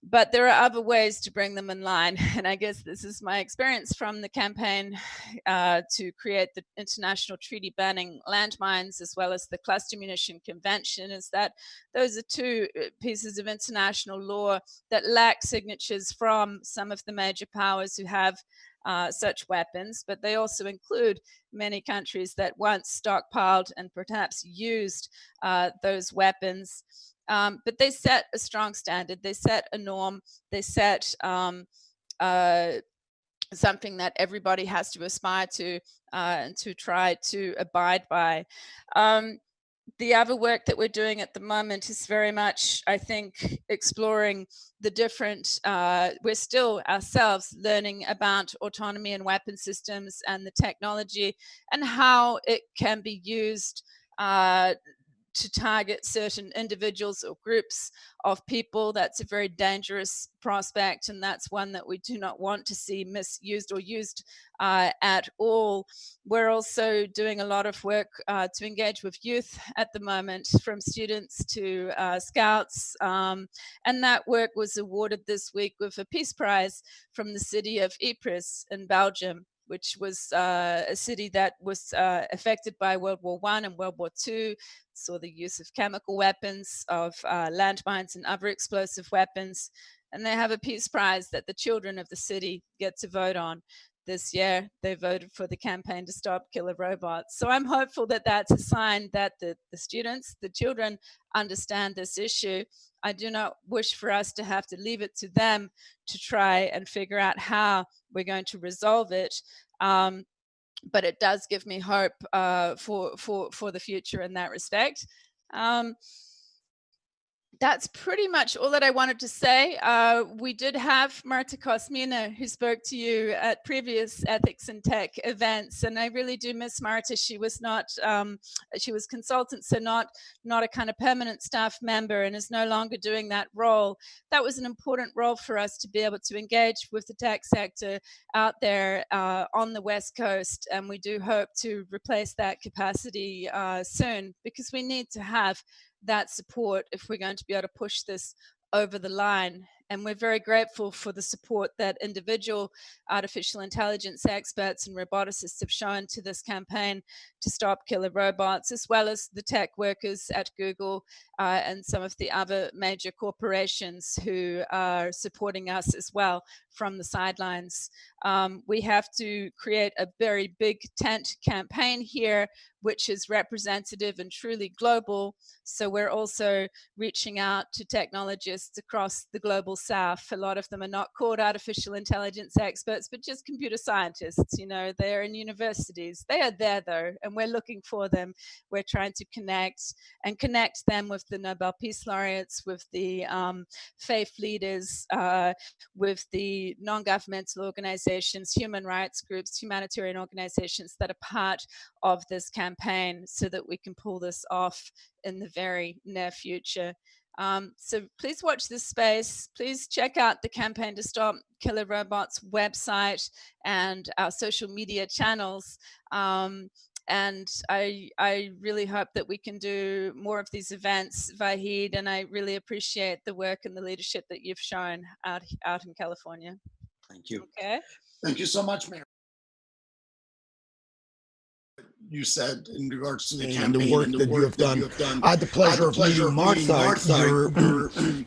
But there are other ways to bring them in line. And I guess this is my experience from the campaign to create the international treaty banning landmines, as well as the Cluster Munition Convention, is that those are two pieces of international law that lack signatures from some of the major powers who have such weapons, but they also include many countries that once stockpiled and perhaps used those weapons. But they set a strong standard, they set a norm, they set something that everybody has to aspire to and to try to abide by. The other work that we're doing at the moment is very much, I think, exploring the different, we're still ourselves learning about autonomy and weapon systems and the technology and how it can be used to target certain individuals or groups of people. That's a very dangerous prospect, and that's one that we do not want to see misused or used at all. We're also doing a lot of work to engage with youth at the moment, from students to scouts, and that work was awarded this week with a Peace Prize from the city of Ypres in Belgium, which was a city that was affected by World War I and World War II, saw the use of chemical weapons, of landmines and other explosive weapons. And they have a Peace Prize that the children of the city get to vote on. This year, they voted for the campaign to stop killer robots. So I'm hopeful that that's a sign that the students, the children, understand this issue. I do not wish for us to have to leave it to them to try and figure out how we're going to resolve it. But it does give me hope for the future in that respect. That's pretty much all that I wanted to say. We did have Marta Kosmina, who spoke to you at previous Ethics in Tech events, and I really do miss Marta. She was not, she was consultant, so not a kind of permanent staff member, and is no longer doing that role. That was an important role for us to be able to engage with the tech sector out there on the West Coast, and we do hope to replace that capacity soon, because we need to have that support if we're going to be able to push this over the line. And we're very grateful for the support that individual artificial intelligence experts and roboticists have shown to this campaign to stop killer robots, as well as the tech workers at Google and some of the other major corporations who are supporting us as well from the sidelines. We have to create a very big tent campaign here, which is representative and truly global. So we're also reaching out to technologists across the global South. A lot of them are not called artificial intelligence experts, but just computer scientists. You know, they're in universities. They are there though, and we're looking for them. We're trying to connect them with the Nobel Peace Laureates, with the faith leaders, with the non-governmental organizations, human rights groups, humanitarian organizations that are part of this campaign, so that we can pull this off in the very near future. So please watch this space. Please check out the Campaign to Stop Killer Robots website and our social media channels. And I really hope that we can do more of these events, Vahid, and I really appreciate the work and the leadership that you've shown out in California. Thank you. Okay. Thank you so much, Mayor. You said in regards to the campaign and the work that you have done. I had the pleasure of meeting Martha,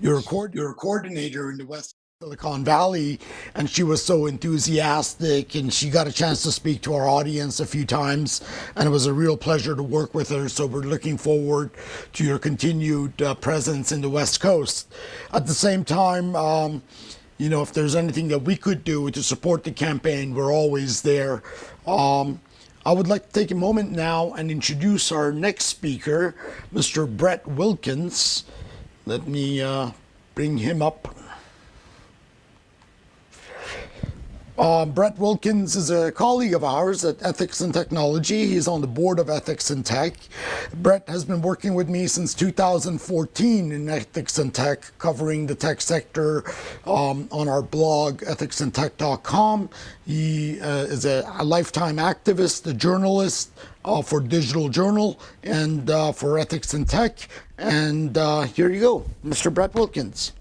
your coordinator in the West Silicon Valley, and she was so enthusiastic, and she got a chance to speak to our audience a few times, and it was a real pleasure to work with her. So we're looking forward to your continued presence in the West Coast. At the same time, you know, if there's anything that we could do to support the campaign, we're always there. I would like to take a moment now and introduce our next speaker, Mr. Brett Wilkins. Let me bring him up. Brett Wilkins is a colleague of ours at Ethics and Technology. He's on the board of Ethics and Tech. Brett has been working with me since 2014 in Ethics and Tech, covering the tech sector on our blog, ethicsandtech.com. He is a lifetime activist, a journalist for Digital Journal and for Ethics and Tech. And here you go, Mr. Brett Wilkins.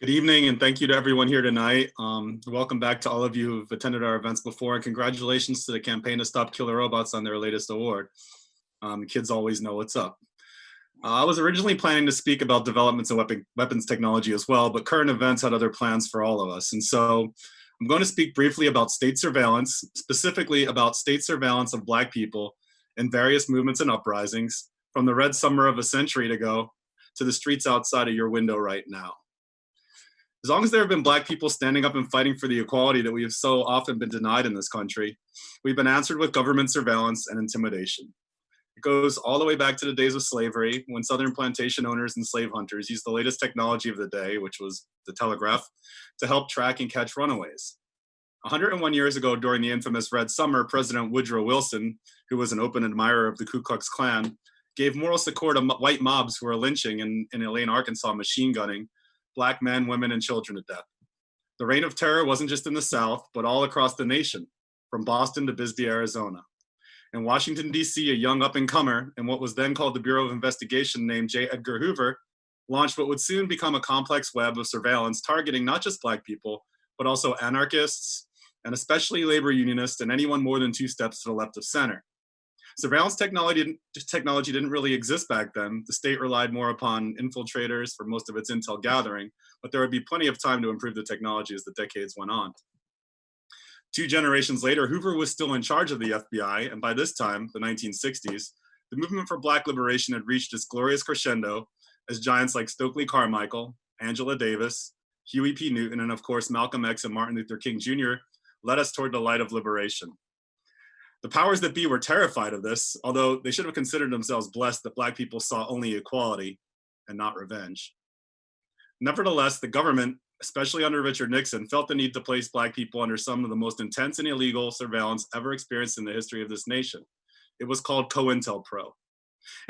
Good evening, and thank you to everyone here tonight. Welcome back to all of you who've attended our events before, and congratulations to the campaign to stop killer robots on their latest award. Kids always know what's up. I was originally planning to speak about developments in weapons technology as well, but current events had other plans for all of us. And so I'm going to speak briefly about state surveillance, specifically about state surveillance of Black people in various movements and uprisings, from the red summer of a century ago to the streets outside of your window right now. As long as there have been Black people standing up and fighting for the equality that we have so often been denied in this country, we've been answered with government surveillance and intimidation. It goes all the way back to the days of slavery, when Southern plantation owners and slave hunters used the latest technology of the day, which was the telegraph, to help track and catch runaways. 101 years ago, during the infamous Red Summer, President Woodrow Wilson, who was an open admirer of the Ku Klux Klan, gave moral succor to white mobs who were lynching and in Elaine, Arkansas, machine gunning Black men, women, and children to death. The reign of terror wasn't just in the South, but all across the nation, from Boston to Bisbee, Arizona. In Washington, D.C., a young up-and-comer in what was then called the Bureau of Investigation named J. Edgar Hoover launched what would soon become a complex web of surveillance targeting not just Black people, but also anarchists, and especially labor unionists and anyone more than 2 steps to the left of center. Surveillance technology didn't really exist back then. The state relied more upon infiltrators for most of its intel gathering, but there would be plenty of time to improve the technology as the decades went on. 2 generations later, Hoover was still in charge of the FBI, and by this time, the 1960s, the movement for Black liberation had reached its glorious crescendo as giants like Stokely Carmichael, Angela Davis, Huey P. Newton, and of course Malcolm X and Martin Luther King Jr. led us toward the light of liberation. The powers that be were terrified of this, although they should have considered themselves blessed that Black people saw only equality and not revenge. Nevertheless, the government, especially under Richard Nixon, felt the need to place Black people under some of the most intense and illegal surveillance ever experienced in the history of this nation. It was called COINTELPRO.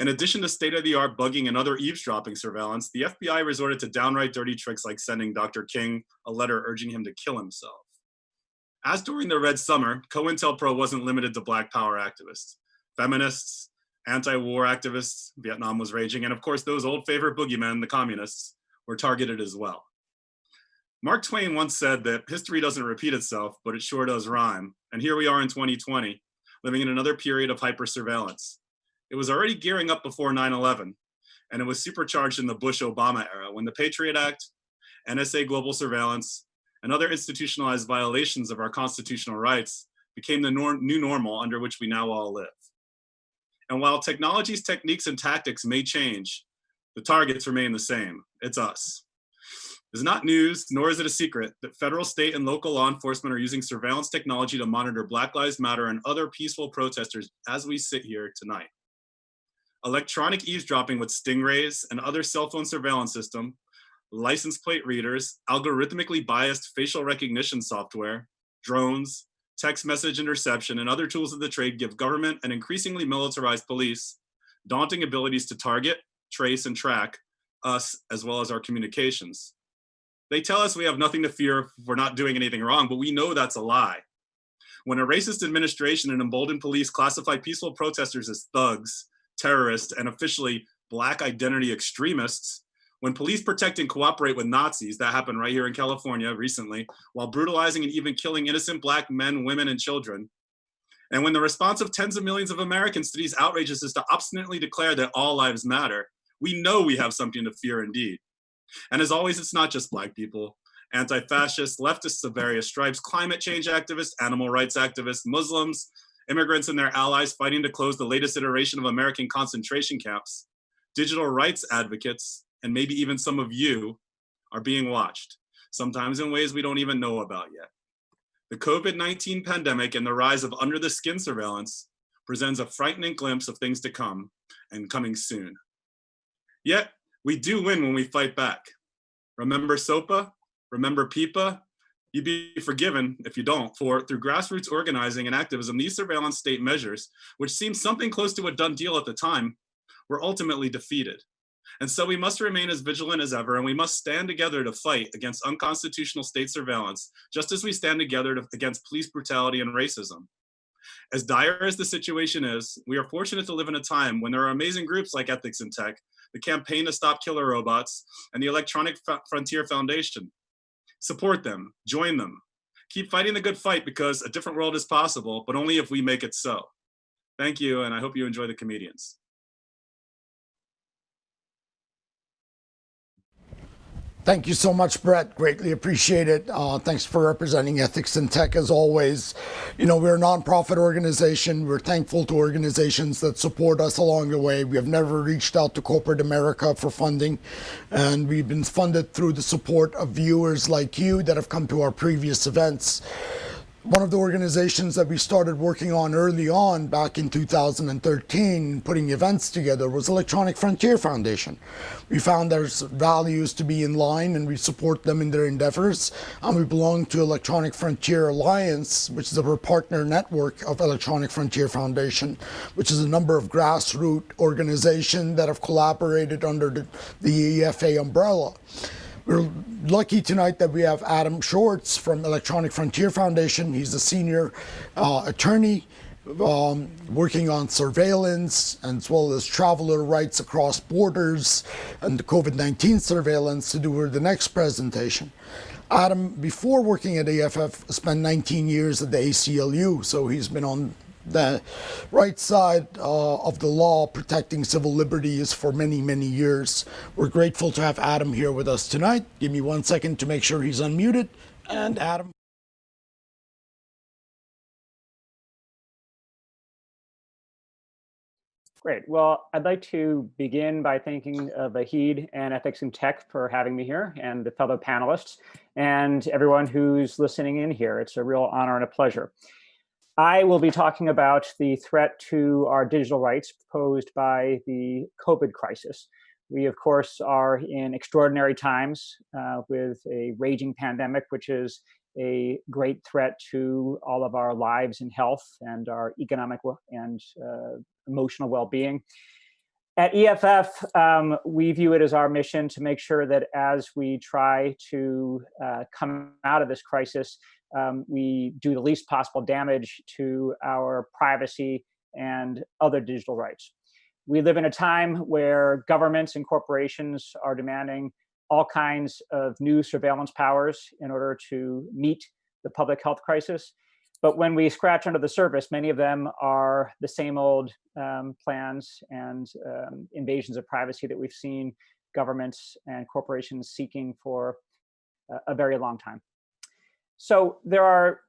In addition to state-of-the-art bugging and other eavesdropping surveillance, the FBI resorted to downright dirty tricks like sending Dr. King a letter urging him to kill himself. As during the Red Summer, COINTELPRO wasn't limited to Black power activists. Feminists, anti-war activists, Vietnam was raging, and of course those old favorite boogeymen, the communists, were targeted as well. Mark Twain once said that history doesn't repeat itself, but it sure does rhyme. And here we are in 2020, living in another period of hyper-surveillance. It was already gearing up before 9/11, and it was supercharged in the Bush-Obama era when the Patriot Act, NSA global surveillance, and other institutionalized violations of our constitutional rights became the new normal under which we now all live. And while technology's techniques and tactics may change, the targets remain the same. It's us. It's not news, nor is it a secret, that federal, state, and local law enforcement are using surveillance technology to monitor Black Lives Matter and other peaceful protesters as we sit here tonight. Electronic eavesdropping with stingrays and other cell phone surveillance system, license plate readers, algorithmically biased facial recognition software, drones, text message interception, and other tools of the trade give government and increasingly militarized police daunting abilities to target, trace, and track us as well as our communications. They tell us we have nothing to fear if we're not doing anything wrong, but we know that's a lie. When a racist administration and emboldened police classify peaceful protesters as thugs, terrorists, and officially Black identity extremists, when police protect and cooperate with Nazis, that happened right here in California recently, while brutalizing and even killing innocent Black men, women, and children. And when the response of tens of millions of Americans to these outrages is to obstinately declare that all lives matter, we know we have something to fear indeed. And as always, it's not just Black people. Anti-fascists, leftists of various stripes, climate change activists, animal rights activists, Muslims, immigrants and their allies fighting to close the latest iteration of American concentration camps, digital rights advocates, and maybe even some of you are being watched, sometimes in ways we don't even know about yet. The COVID-19 pandemic and the rise of under-the-skin surveillance presents a frightening glimpse of things to come and coming soon. Yet, we do win when we fight back. Remember SOPA? Remember PIPA? You'd be forgiven if you don't, for through grassroots organizing and activism, these surveillance state measures, which seemed something close to a done deal at the time, were ultimately defeated. And so we must remain as vigilant as ever, and we must stand together to fight against unconstitutional state surveillance, just as we stand together against police brutality and racism. As dire as the situation is, we are fortunate to live in a time when there are amazing groups like Ethics in Tech, the Campaign to Stop Killer Robots, and the Electronic Frontier Foundation. Support them, join them. Keep fighting the good fight because a different world is possible, but only if we make it so. Thank you, and I hope you enjoy the comedians. Thank you so much, Brett. Greatly appreciate it. Thanks for representing Ethics in Tech as always. You know, we're a nonprofit organization. We're thankful to organizations that support us along the way. We have never reached out to corporate America for funding, and we've been funded through the support of viewers like you that have come to our previous events. One of the organizations that we started working on early on back in 2013, putting events together, was Electronic Frontier Foundation. We found there's values to be in line and we support them in their endeavors. And we belong to Electronic Frontier Alliance, which is a partner network of Electronic Frontier Foundation, which is a number of grassroots organizations that have collaborated under the EFA umbrella. We're lucky tonight that we have Adam Schwartz from Electronic Frontier Foundation. He's a senior attorney working on surveillance as well as traveler rights across borders and the COVID-19 surveillance to do the next presentation. Adam, before working at AFF, spent 19 years at the ACLU, so he's been on the right side of the law protecting civil liberties for many, many years. We're grateful to have Adam here with us tonight. Give me 1 second to make sure he's unmuted. And Adam. Great. Well, I'd like to begin by thanking Vahid and Ethics in Tech for having me here, and the fellow panelists, and everyone who's listening in here. It's a real honor and a pleasure. I will be talking about the threat to our digital rights posed by the COVID crisis. We, of course, are in extraordinary times with a raging pandemic, which is a great threat to all of our lives and health and our economic and emotional well-being. At EFF, we view it as our mission to make sure that as we try to come out of this crisis, we do the least possible damage to our privacy and other digital rights. We live in a time where governments and corporations are demanding all kinds of new surveillance powers in order to meet the public health crisis. But when we scratch under the surface, many of them are the same old plans and invasions of privacy that we've seen governments and corporations seeking for a very long time. So there are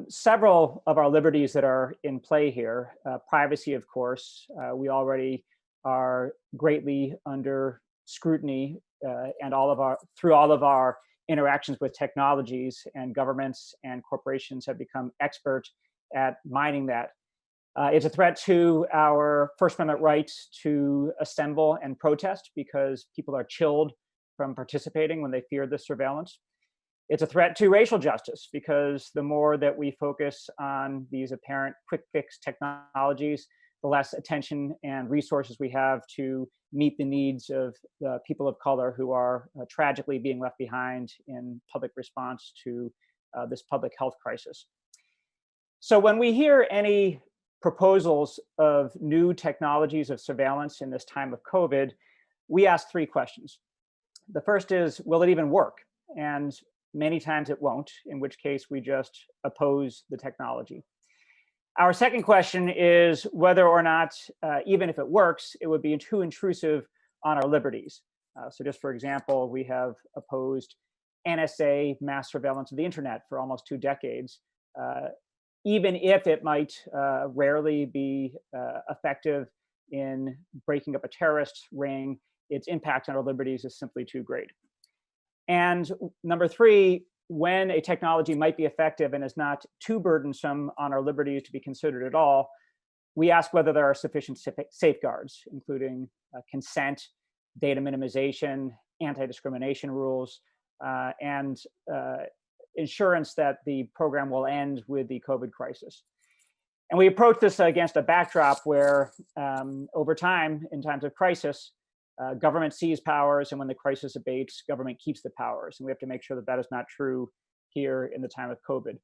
several of our liberties that are in play here. Privacy, of course, we already are greatly under scrutiny and through all of our interactions with technologies, and governments and corporations have become expert at mining that. It's a threat to our First Amendment rights to assemble and protest because people are chilled from participating when they fear this surveillance. It's a threat to racial justice because the more that we focus on these apparent quick fix technologies, the less attention and resources we have to meet the needs of the people of color who are tragically being left behind in public response to this public health crisis. So when we hear any proposals of new technologies of surveillance in this time of COVID, we ask three questions. The first is, will it even work? And many times it won't, in which case we just oppose the technology. Our second question is whether or not, even if it works, it would be too intrusive on our liberties. So just for example, we have opposed NSA mass surveillance of the internet for almost 2 decades. Even if it might rarely be effective in breaking up a terrorist ring, its impact on our liberties is simply too great. And number three, when a technology might be effective and is not too burdensome on our liberties to be considered at all, we ask whether there are sufficient safeguards, including consent, data minimization, anti-discrimination rules, and insurance that the program will end with the COVID crisis. And we approach this against a backdrop where over time, in times of crisis, government seizes powers, and when the crisis abates, government keeps the powers. And we have to make sure that that is not true here in the time of COVID.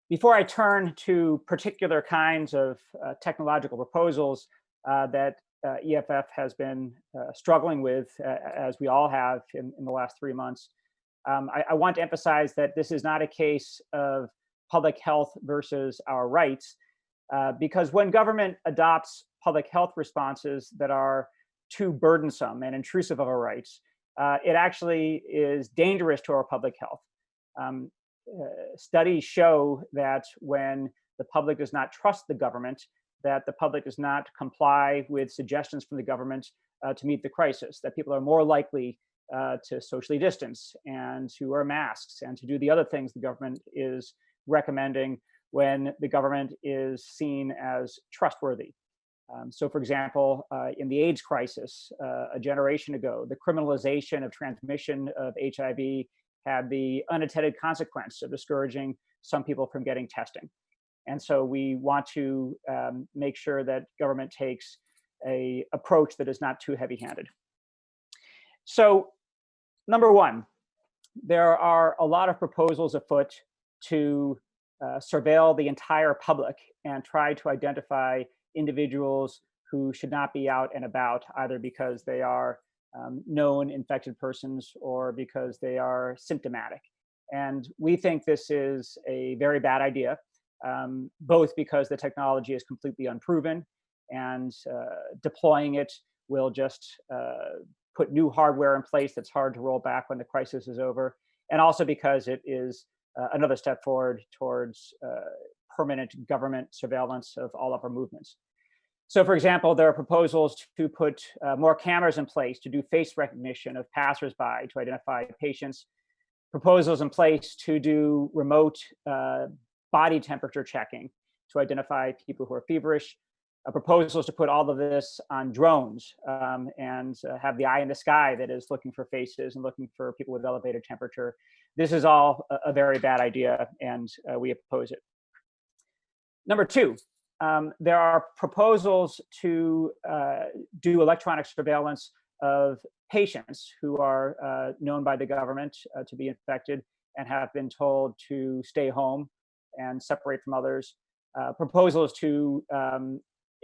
Before I turn to particular kinds of technological proposals that EFF has been struggling with, as we all have in the last 3 months, I want to emphasize that this is not a case of public health versus our rights, because when government adopts public health responses that are too burdensome and intrusive of our rights, it actually is dangerous to our public health. Studies show that when the public does not trust the government, that the public does not comply with suggestions from the government to meet the crisis, that people are more likely to socially distance and to wear masks and to do the other things the government is recommending when the government is seen as trustworthy. So for example, in the AIDS crisis a generation ago, the criminalization of transmission of HIV had the unintended consequence of discouraging some people from getting testing. And so we want to make sure that government takes an approach that is not too heavy-handed. So number one, there are a lot of proposals afoot to surveil the entire public and try to identify individuals who should not be out and about, either because they are known infected persons or because they are symptomatic. And we think this is a very bad idea, both because the technology is completely unproven and deploying it will just put new hardware in place that's hard to roll back when the crisis is over, and also because it is another step forward towards permanent government surveillance of all of our movements. So for example, there are proposals to put more cameras in place to do face recognition of passersby to identify patients, proposals in place to do remote body temperature checking to identify people who are feverish, proposals to put all of this on drones and have the eye in the sky that is looking for faces and looking for people with elevated temperature. This is all a very bad idea, and we oppose it. Number two, there are proposals to do electronic surveillance of patients who are known by the government to be infected and have been told to stay home and separate from others. Proposals to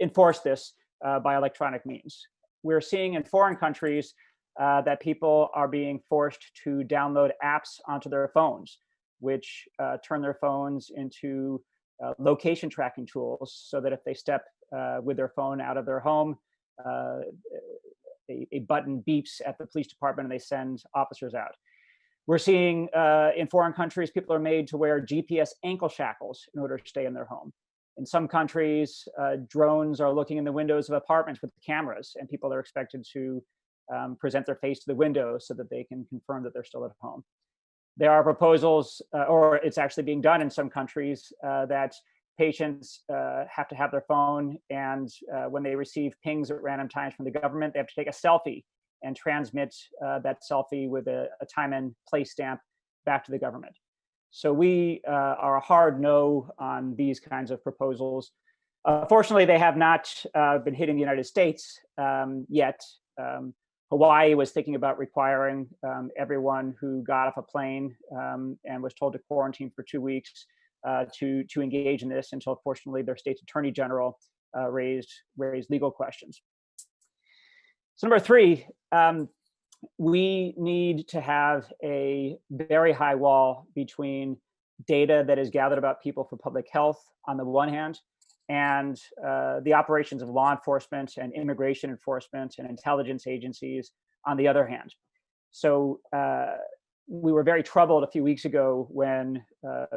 enforce this by electronic means. We're seeing in foreign countries that people are being forced to download apps onto their phones, which turn their phones into location tracking tools, so that if they step with their phone out of their home, a button beeps at the police department and they send officers out. We're seeing in foreign countries, people are made to wear GPS ankle shackles in order to stay in their home. In some countries, drones are looking in the windows of apartments with cameras, and people are expected to present their face to the window so that they can confirm that they're still at home. There are proposals, or it's actually being done in some countries, that patients have to have their phone, and when they receive pings at random times from the government, they have to take a selfie and transmit that selfie with a time and place stamp back to the government. So we are a hard no on these kinds of proposals. Fortunately, they have not been hitting the United States yet. Hawaii was thinking about requiring everyone who got off a plane and was told to quarantine for 2 weeks to engage in this, until fortunately their state's attorney general raised legal questions. So number three, we need to have a very high wall between data that is gathered about people for public health on the one hand, and the operations of law enforcement and immigration enforcement and intelligence agencies on the other hand. So we were very troubled a few weeks ago when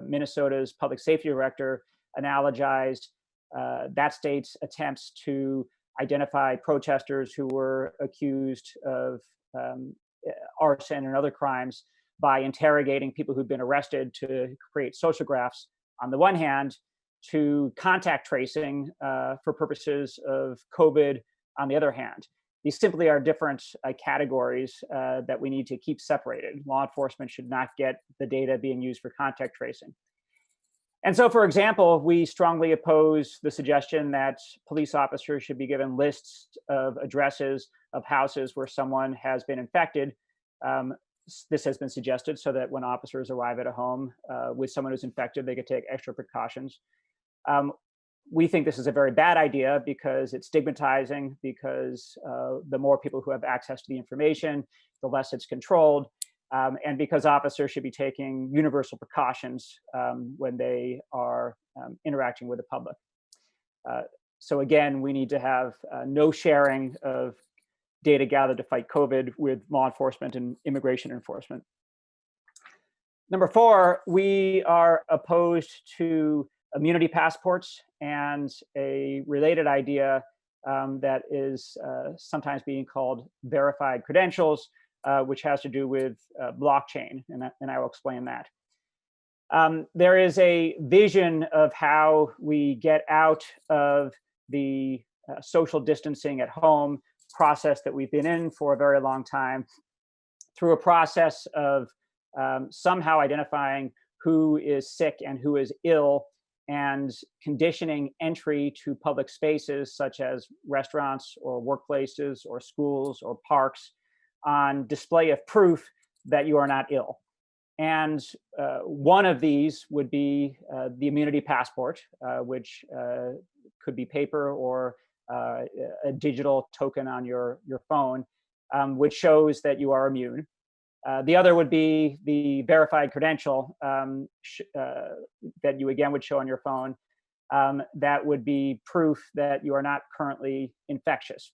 Minnesota's public safety director analogized that state's attempts to identify protesters who were accused of arson and other crimes by interrogating people who've been arrested to create social graphs on the one hand, to contact tracing for purposes of COVID on the other hand. These simply are different categories that we need to keep separated. Law enforcement should not get the data being used for contact tracing. And so, for example, we strongly oppose the suggestion that police officers should be given lists of addresses of houses where someone has been infected. This has been suggested so that when officers arrive at a home with someone who's infected, they could take extra precautions. We think this is a very bad idea because it's stigmatizing, because the more people who have access to the information, the less it's controlled, and because officers should be taking universal precautions when they are interacting with the public. So again, we need to have no sharing of data gathered to fight COVID with law enforcement and immigration enforcement. Number 4, we are opposed to immunity passports and a related idea that is sometimes being called verified credentials, which has to do with blockchain, and I will explain that. There is a vision of how we get out of the social distancing at home process that we've been in for a very long time through a process of somehow identifying who is sick and who is ill and conditioning entry to public spaces such as restaurants or workplaces or schools or parks on display of proof that you are not ill. And one of these would be the immunity passport, which could be paper or a digital token on your phone, which shows that you are immune. The other would be the verified credential that you again would show on your phone. That would be proof that you are not currently infectious.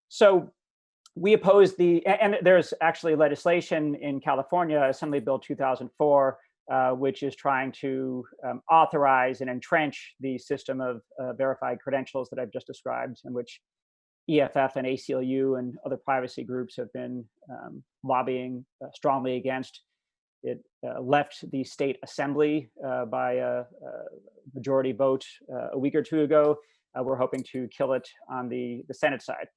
So we oppose and there's actually legislation in California, Assembly Bill 2004, which is trying to authorize and entrench the system of verified credentials that I've just described, in which EFF and ACLU and other privacy groups have been lobbying strongly against. It left the state assembly by a majority vote a week or two ago. We're hoping to kill it on the Senate side.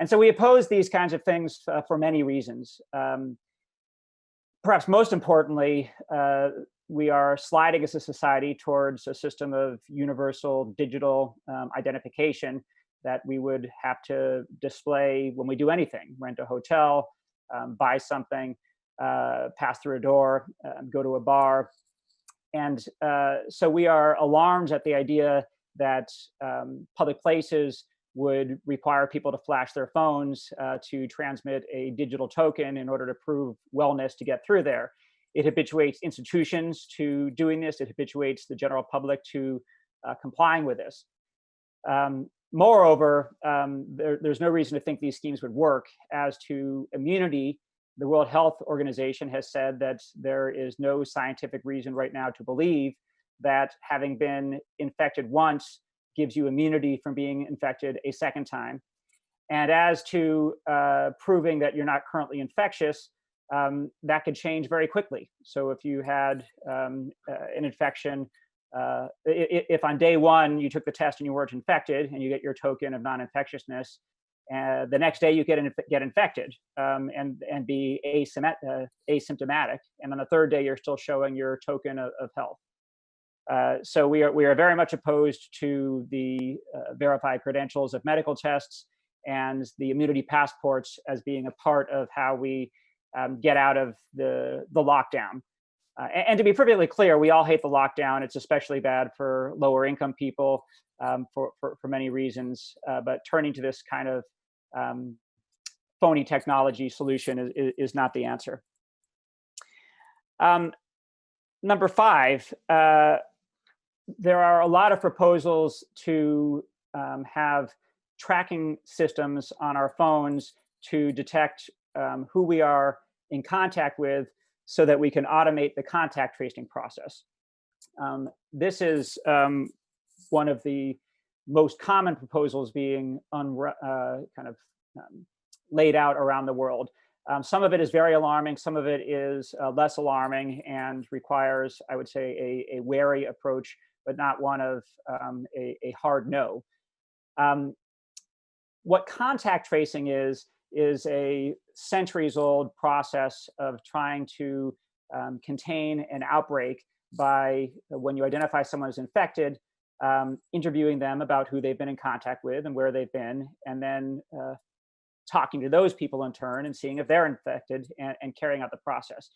And so we oppose these kinds of things for many reasons. Perhaps most importantly, we are sliding as a society towards a system of universal digital identification that we would have to display when we do anything: rent a hotel, buy something, pass through a door, go to a bar. And so we are alarmed at the idea that public places would require people to flash their phones to transmit a digital token in order to prove wellness to get through there. It habituates institutions to doing this. It habituates the general public to complying with this. Moreover, there's no reason to think these schemes would work. As to immunity, the World Health Organization has said that there is no scientific reason right now to believe that having been infected once gives you immunity from being infected a second time. And as to proving that you're not currently infectious, that could change very quickly. So if you had an infection, if on day one you took the test and you weren't infected and you get your token of non-infectiousness, the next day you get infected and be asymptomatic. And on the third day, you're still showing your token of health. So we are very much opposed to the verified credentials of medical tests and the immunity passports as being a part of how we get out of the lockdown. And to be perfectly clear, we all hate the lockdown. It's especially bad for lower income people for many reasons. But turning to this kind of phony technology solution is not the answer. Number 5, there are a lot of proposals to have tracking systems on our phones to detect who we are in contact with so that we can automate the contact tracing process. This is one of the most common proposals being laid out around the world. Some of it is very alarming, some of it is less alarming and requires, I would say, a wary approach, but not one of a hard no. What contact tracing is a centuries-old process of trying to contain an outbreak by, when you identify someone as infected, interviewing them about who they've been in contact with and where they've been, and then talking to those people in turn and seeing if they're infected and carrying out the process.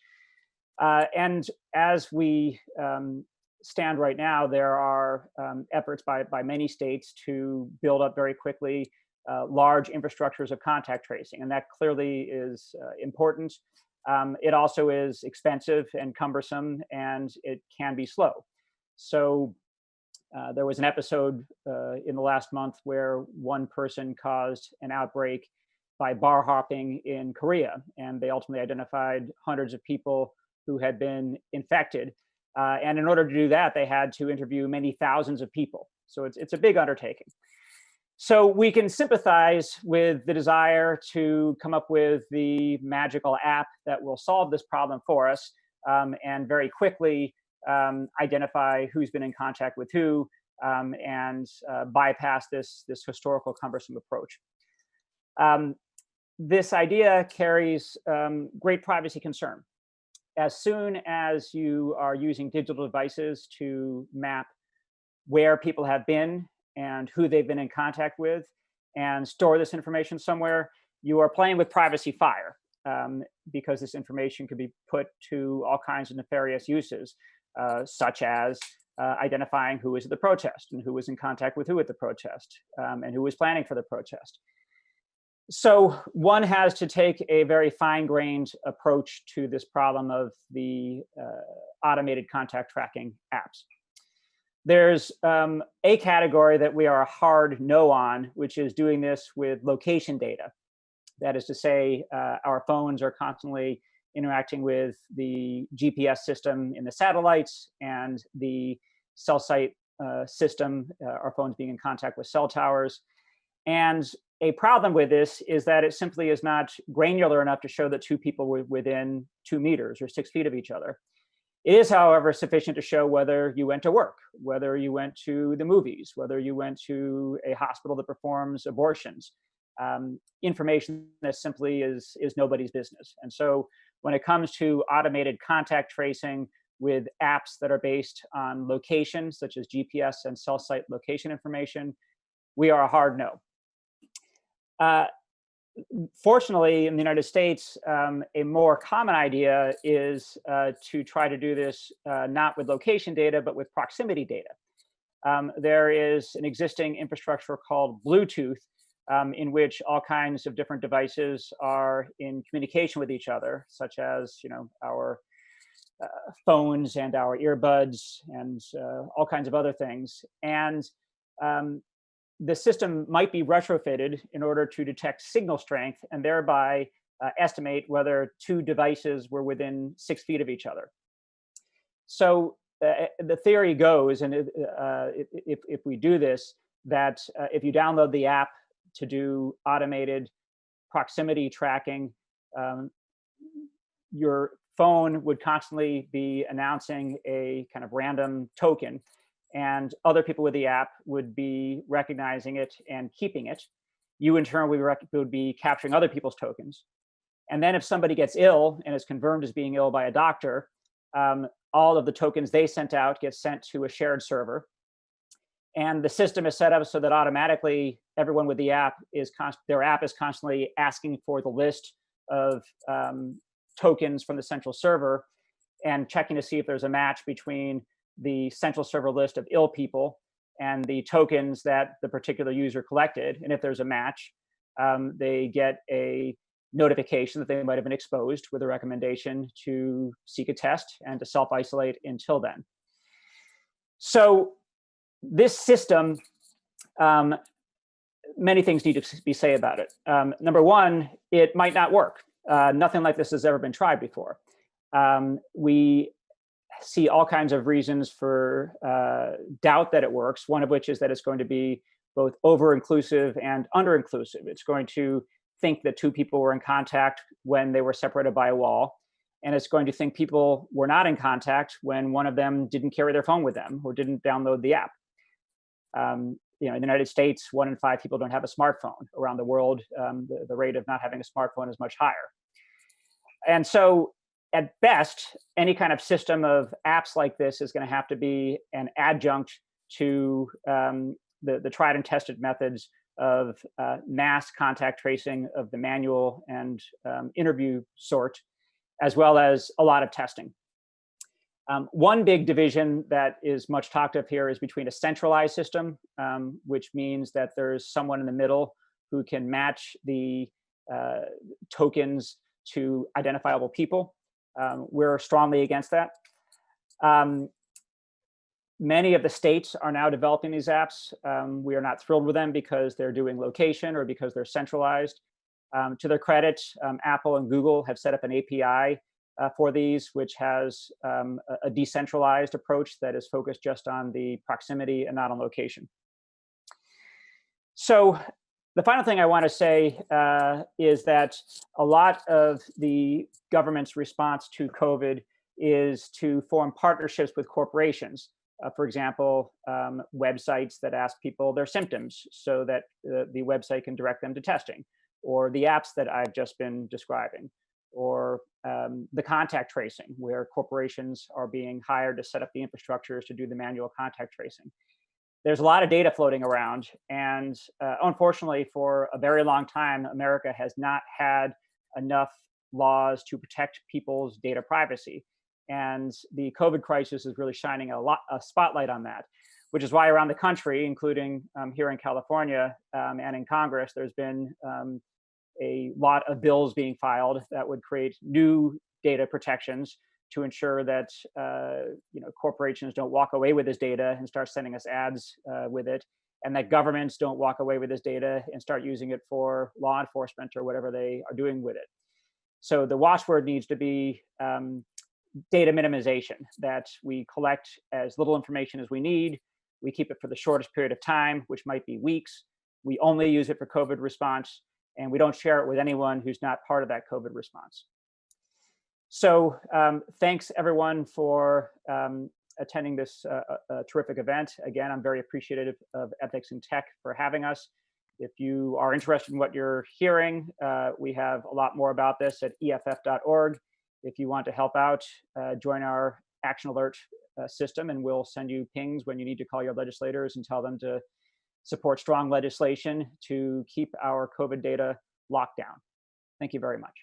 And as we stand right now, there are efforts by many states to build up very quickly large infrastructures of contact tracing, and that clearly is important. It also is expensive and cumbersome, and it can be slow. So there was an episode in the last month where one person caused an outbreak by bar hopping in Korea, and they ultimately identified hundreds of people who had been infected. And in order to do that, they had to interview many thousands of people. So it's a big undertaking. So we can sympathize with the desire to come up with the magical app that will solve this problem for us, and very quickly identify who's been in contact with who, and bypass this historical cumbersome approach. This idea carries great privacy concern. As soon as you are using digital devices to map where people have been and who they've been in contact with and store this information somewhere, you are playing with privacy fire, because this information could be put to all kinds of nefarious uses, such as identifying who was at the protest and who was in contact with who at the protest, and who was planning for the protest. So one has to take a very fine-grained approach to this problem of the automated contact tracking apps. There's a category that we are a hard no on, which is doing this with location data. That is to say, our phones are constantly interacting with the GPS system in the satellites and the cell site system, our phones being in contact with cell towers. And a problem with this is that it simply is not granular enough to show that two people were within 2 meters or 6 feet of each other. It is, however, sufficient to show whether you went to work, whether you went to the movies, whether you went to a hospital that performs abortions. Information that simply is nobody's business. And so when it comes to automated contact tracing with apps that are based on location, such as GPS and cell site location information, we are a hard no. Fortunately, in the United States, a more common idea is to try to do this not with location data, but with proximity data. There is an existing infrastructure called Bluetooth, in which all kinds of different devices are in communication with each other, such as our phones and our earbuds and all kinds of other things. And the system might be retrofitted in order to detect signal strength and thereby estimate whether two devices were within 6 feet of each other. So the theory goes, and if we do this, that if you download the app to do automated proximity tracking, your phone would constantly be announcing a kind of random token, and other people with the app would be recognizing it and keeping it. You, in turn, would be capturing other people's tokens. And then if somebody gets ill and is confirmed as being ill by a doctor, all of the tokens they sent out get sent to a shared server. And the system is set up so that automatically everyone with the app their app is constantly asking for the list of tokens from the central server and checking to see if there's a match between the central server list of ill people and the tokens that the particular user collected. And if there's a match, they get a notification that they might have been exposed with a recommendation to seek a test and to self-isolate until then. So this system, many things need to be said about it. Number one, it might not work. Nothing like this has ever been tried before. We see all kinds of reasons for doubt that it works, one of which is that it's going to be both over-inclusive and under-inclusive. It's going to think that two people were in contact when they were separated by a wall. And it's going to think people were not in contact when one of them didn't carry their phone with them or didn't download the app. In the United States, 1 in 5 people don't have a smartphone. Around the world, the rate of not having a smartphone is much higher. And so at best, any kind of system of apps like this is going to have to be an adjunct to the tried and tested methods of mass contact tracing of the manual and interview sort, as well as a lot of testing. One big division that is much talked of here is between a centralized system, which means that there's someone in the middle who can match the tokens to identifiable people. We're strongly against that. Many of the states are now developing these apps. We are not thrilled with them because they're doing location or because they're centralized. To their credit, Apple and Google have set up an API for these, which has a decentralized approach that is focused just on the proximity and not on location. So the final thing I want to say is that a lot of the government's response to COVID is to form partnerships with corporations. For example, websites that ask people their symptoms so that the website can direct them to testing, or the apps that I've just been describing, or the contact tracing, where corporations are being hired to set up the infrastructures to do the manual contact tracing. There's a lot of data floating around, and unfortunately, for a very long time, America has not had enough laws to protect people's data privacy. And the COVID crisis is really shining a spotlight on that, which is why around the country, including here in California and in Congress, there's been a lot of bills being filed that would create new data protections to ensure that corporations don't walk away with this data and start sending us ads with it, and that governments don't walk away with this data and start using it for law enforcement or whatever they are doing with it. So the watchword needs to be data minimization, that we collect as little information as we need. We keep it for the shortest period of time, which might be weeks. We only use it for COVID response, and we don't share it with anyone who's not part of that COVID response. So thanks everyone for attending this terrific event. Again, I'm very appreciative of Ethics in Tech for having us. If you are interested in what you're hearing, we have a lot more about this at EFF.org. If you want to help out, join our action alert system, and we'll send you pings when you need to call your legislators and tell them to support strong legislation to keep our COVID data locked down. Thank you very much.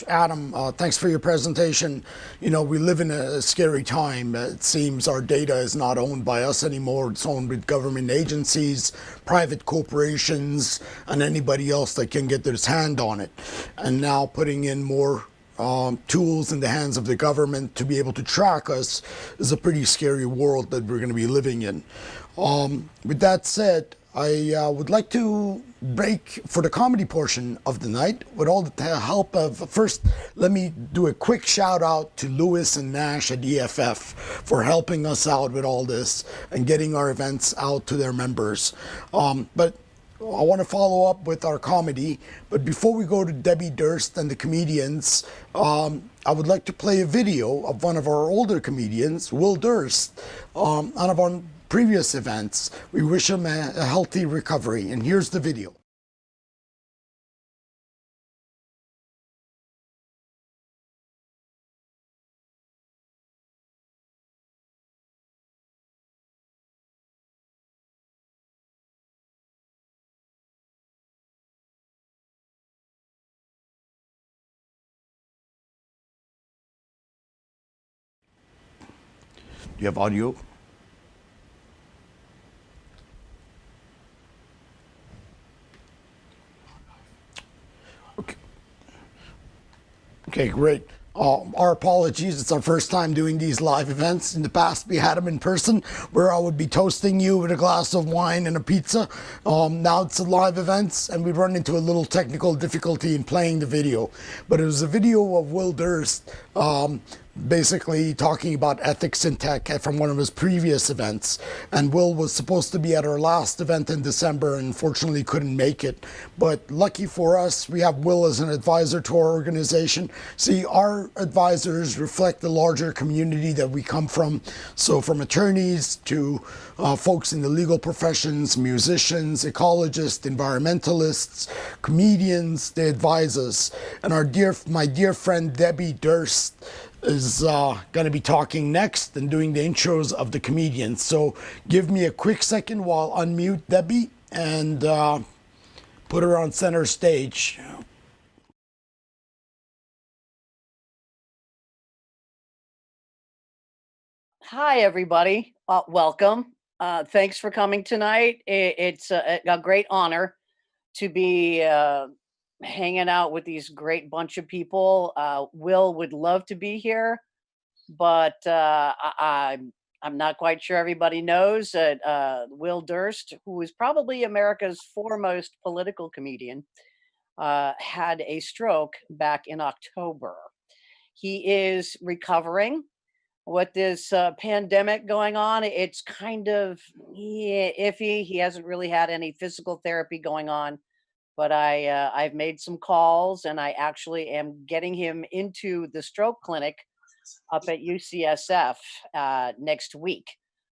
Adam, thanks for your presentation. We live in a scary time. It seems our data is not owned by us anymore. It's owned with government agencies, private corporations, and anybody else that can get their hand on it. And now putting in more tools in the hands of the government to be able to track us is a pretty scary world that we're going to be living in. With that said, I would like to break for the comedy portion of the night with all the help of, first, let me do a quick shout out to Lewis and Nash at EFF for helping us out with all this and getting our events out to their members. But I want to follow up with our comedy, but before we go to Debbie Durst and the comedians, I would like to play a video of one of our older comedians, Will Durst, on our previous events. We wish him a healthy recovery, and here's the video. Do you have audio? Okay, great. Our apologies. It's our first time doing these live events. In the past, we had them in person, where I would be toasting you with a glass of wine and a pizza. Now it's a live events, and we run into a little technical difficulty in playing the video. But it was a video of Will Durst basically talking about ethics in tech from one of his previous events. And Will was supposed to be at our last event in December and unfortunately couldn't make it. But lucky for us, we have Will as an advisor to our organization. See, our advisors reflect the larger community that we come from. So from attorneys to folks in the legal professions, musicians, ecologists, environmentalists, comedians, they advise us. And my dear friend Debbie Durst is going to be talking next and doing the intros of the comedians. So give me a quick second while I unmute Debbie and put her on center stage. Hi, everybody. Welcome. Thanks for coming tonight. It's a great honor to be hanging out with these great bunch of people. Will would love to be here, but I'm not quite sure everybody knows that Will Durst, who is probably America's foremost political comedian, had a stroke back in October. He is recovering. With this pandemic going on, it's kind of iffy. He hasn't really had any physical therapy going on, but I've made some calls and I actually am getting him into the stroke clinic up at UCSF next week,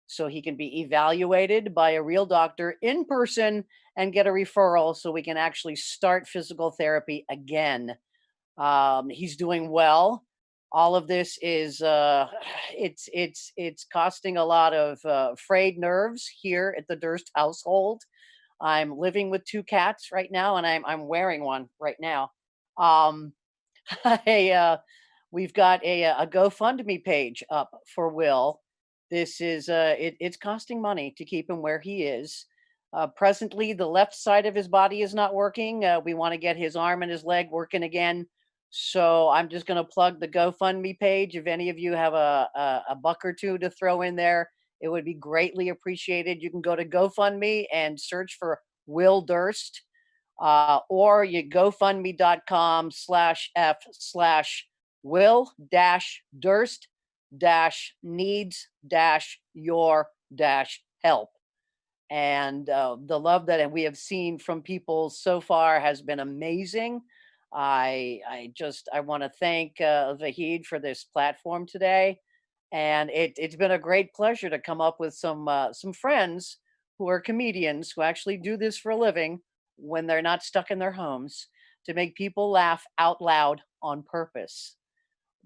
so he can be evaluated by a real doctor in person and get a referral so we can actually start physical therapy again. He's doing well. All of this is it's costing a lot of frayed nerves here at the Durst household. I'm living with 2 cats right now, and I'm wearing one right now. We've got a GoFundMe page up for Will. This is it's costing money to keep him where he is. Presently, the left side of his body is not working. We want to get his arm and his leg working again. So I'm just going to plug the GoFundMe page. If any of you have a buck or two to throw in there, it would be greatly appreciated. You can go to GoFundMe and search for Will Durst, or you GoFundMe.com/F/Will-Durst-needs-your-help. And the love that we have seen from people so far has been amazing. I want to thank Vahid for this platform today, and it's been a great pleasure to come up with some friends who are comedians who actually do this for a living when they're not stuck in their homes, to make people laugh out loud on purpose.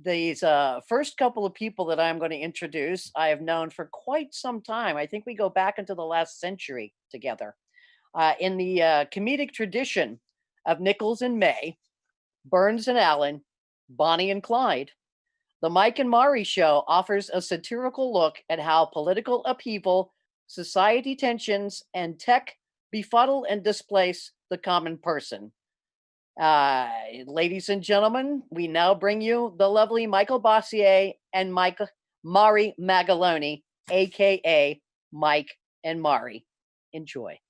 These first couple of people that I'm going to introduce, I have known for quite some time. I think we go back into the last century together. In the comedic tradition of Nichols and May, Burns and Allen, Bonnie and Clyde, the Mike and Mari Show offers a satirical look at how political upheaval, society tensions, and tech befuddle and displace the common person. Ladies and gentlemen, we now bring you the lovely Michael Bossier and Mari Magaloni, aka Mike and Mari. Enjoy.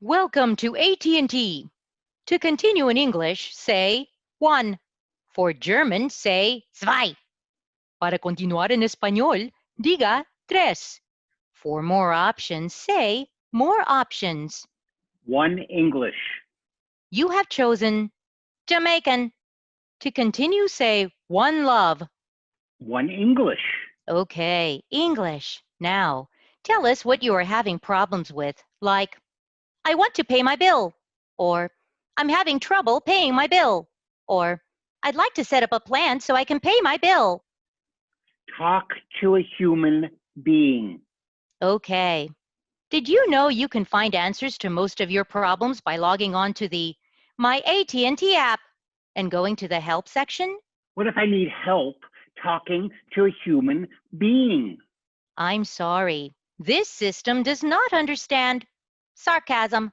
Welcome to AT&T. To continue in English, say 1. For German, say zwei. Para continuar en español, Diga tres. For more options, say more options. One English. You have chosen Jamaican. To continue, say one love. One English. Okay, English. Now, tell us what you are having problems with, like, I want to pay my bill, or I'm having trouble paying my bill, or I'd like to set up a plan so I can pay my bill. Talk to a human being. Okay. Did you know you can find answers to most of your problems by logging on to the My AT&T app and going to the help section? What if I need help talking to a human being? I'm sorry. This system does not understand sarcasm.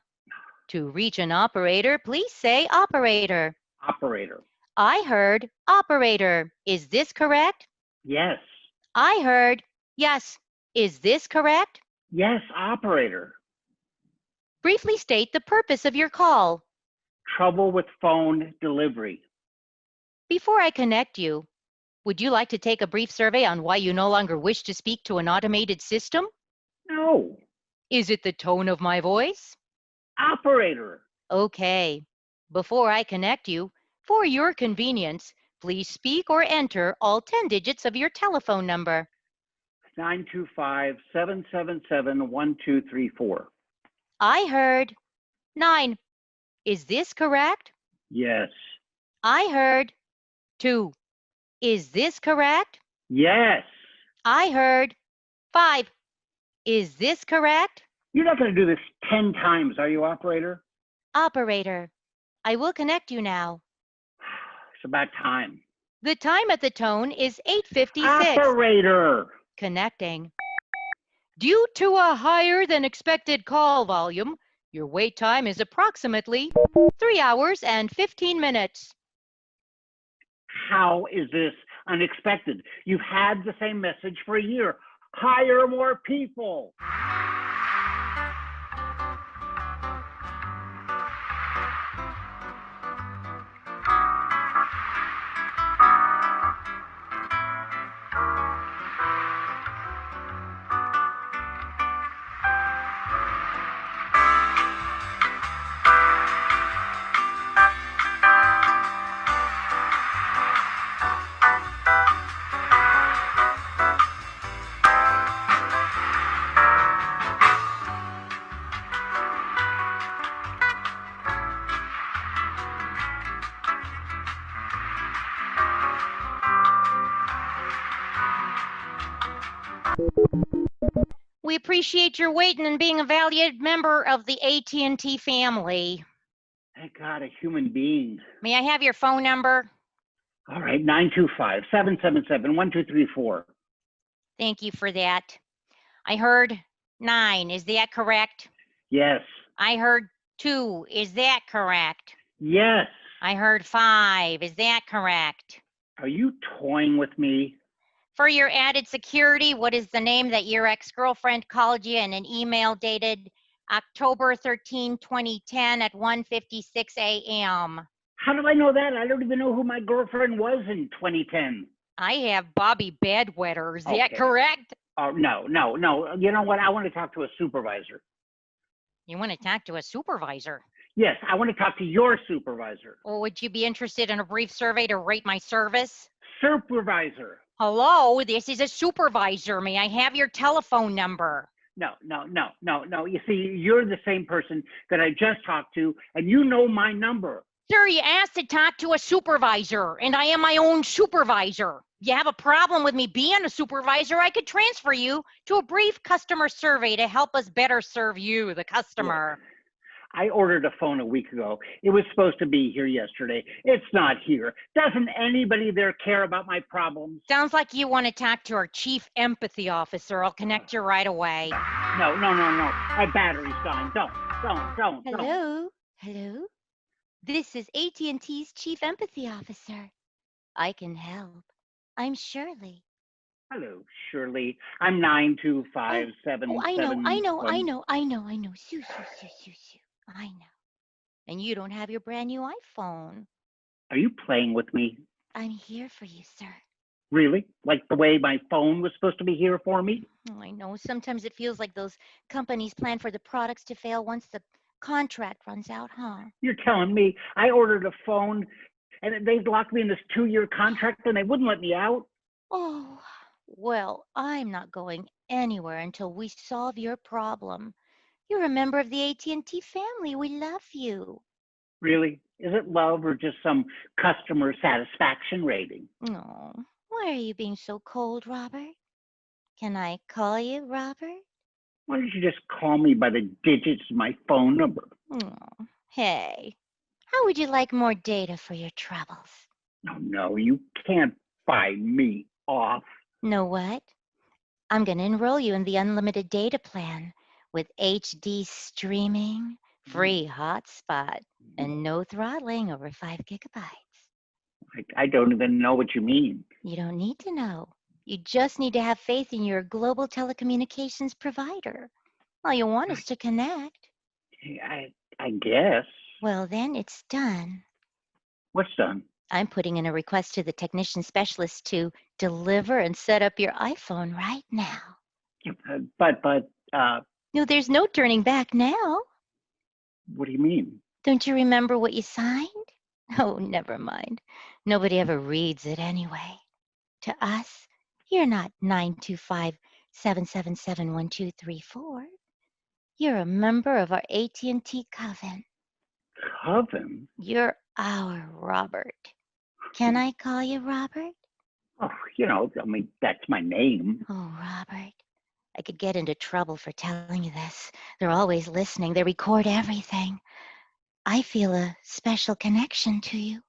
To reach an operator, please say operator. Operator. I heard operator. Is this correct? Yes. I heard yes. Is this correct? Yes, operator. Briefly state the purpose of your call. Trouble with phone delivery. Before I connect you, would you like to take a brief survey on why you no longer wish to speak to an automated system? No. Is it the tone of my voice? Operator. Okay. Before I connect you, for your convenience, please speak or enter all 10 digits of your telephone number. 925-777-1234. I heard 9. Is this correct? Yes. I heard 2. Is this correct? Yes. I heard 5. Is this correct? You're not going to do this 10 times, are you, operator? Operator, I will connect you now. It's about time. The time at the tone is 8:56. Operator. Connecting. Due to a higher than expected call volume, your wait time is approximately 3 hours and 15 minutes. How is this unexpected? You've had the same message for a year. Hire more people. We appreciate your waiting and being a valued member of the AT&T family. Thank God, a human being. May I have your phone number? All right, 925-777-1234. Thank you for that. I heard 9. Is that correct? Yes. I heard 2. Is that correct? Yes. I heard 5. Is that correct? Are you toying with me? For your added security, what is the name that your ex-girlfriend called you in an email dated October 13, 2010 at 1:56 a.m.? How do I know that? I don't even know who my girlfriend was in 2010. I have Bobby Bedwetter. Is that Okay. correct? Oh, no. You know what? I want to talk to a supervisor. You want to talk to a supervisor? Yes, I want to talk to your supervisor. Or would you be interested in a brief survey to rate my service? Supervisor. Hello, this is a supervisor. May I have your telephone number? No. You see, you're the same person that I just talked to, and you know my number. Sir, you asked to talk to a supervisor, and I am my own supervisor. You have a problem with me being a supervisor, I could transfer you to a brief customer survey to help us better serve you, the customer. Look, I ordered a phone a week ago. It was supposed to be here yesterday. It's not here. Doesn't anybody there care about my problems? Sounds like you want to talk to our chief empathy officer. I'll connect you right away. No. My battery's dying. Don't. Hello? This is AT&T's chief empathy officer. I can help. I'm Shirley. Hello, Shirley. I'm 92577. Oh, I know. Shoo. I know. And you don't have your brand new iPhone. Are you playing with me? I'm here for you, sir. Really? Like the way my phone was supposed to be here for me? Oh, I know. Sometimes it feels like those companies plan for the products to fail once the contract runs out, huh? You're telling me I ordered a phone and they locked me in this 2-year contract and they wouldn't let me out? Oh, well, I'm not going anywhere until we solve your problem. You're a member of the AT&T family. We love you. Really? Is it love or just some customer satisfaction rating? Oh, why are you being so cold, Robert? Can I call you Robert? Why don't you just call me by the digits of my phone number? Oh, hey, how would you like more data for your troubles? No, you can't buy me off. Know what? I'm going to enroll you in the unlimited data plan with HD streaming, free hotspot, and no throttling over 5 gigabytes. I don't even know what you mean. You don't need to know. You just need to have faith in your global telecommunications provider. All you want is to connect. I guess. Well, then it's done. What's done? I'm putting in a request to the technician specialist to deliver and set up your iPhone right now. But, No, there's no turning back now. what do you mean? Don't you remember what you signed? Oh, never mind. Nobody ever reads it anyway. To us, you're not 925-777-1234. You're a member of our AT&T coven. Coven? You're our Robert. Can I call you Robert? Oh, that's my name. Oh, Robert. I could get into trouble for telling you this. They're always listening. They record everything. I feel a special connection to you.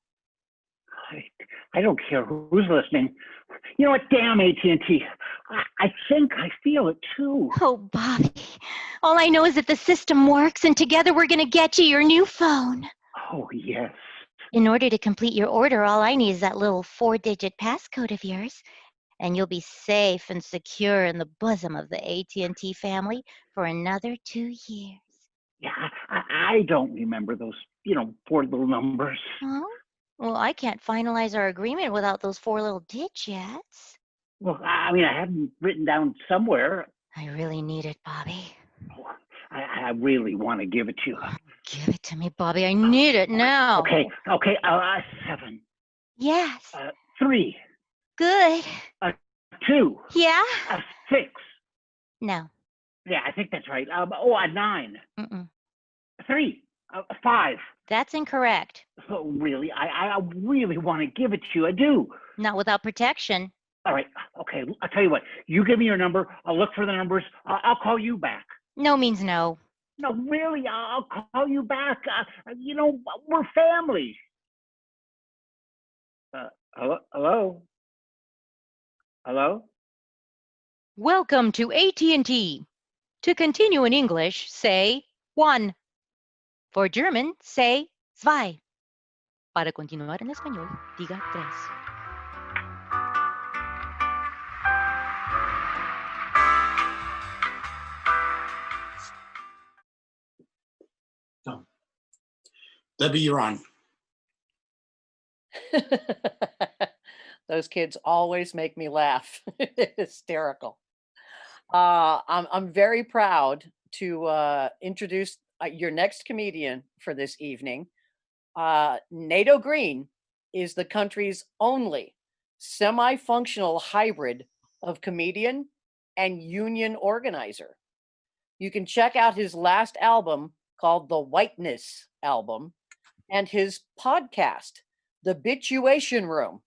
I don't care who's listening. You know what? Damn AT&T. I think I feel it too. Oh, Bobby. All I know is that the system works, and together we're going to get you your new phone. Oh, yes. In order to complete your order, all I need is that little 4-digit passcode of yours, and you'll be safe and secure in the bosom of the AT&T family for another 2 years. Yeah, I don't remember those, 4 little numbers. Huh? Well, I can't finalize our agreement without those 4 little digits. Well, I have them written down somewhere. I really need it, Bobby. Oh, I really want to give it to you. Give it to me, Bobby. I need it now. Okay. 7. Yes. 3. Good. 2. Yeah? 6. No. Yeah, I think that's right. 9. Mm-mm. 3. 5. That's incorrect. Oh, really? I really want to give it to you. I do. Not without protection. All right. Okay. I'll tell you what. You give me your number. I'll look for the numbers. I'll call you back. No means no. No, really. I'll call you back. We're family. Hello? Hello? Welcome to AT&T. To continue in English, say 1. For German, say 2. Para continuar en español, diga 3. Debbie, you're on. Those kids always make me laugh. Hysterical. I'm very proud to introduce your next comedian for this evening. Nato Green is the country's only semi-functional hybrid of comedian and union organizer. You can check out his last album called The Whiteness Album and his podcast, The Bituation Room,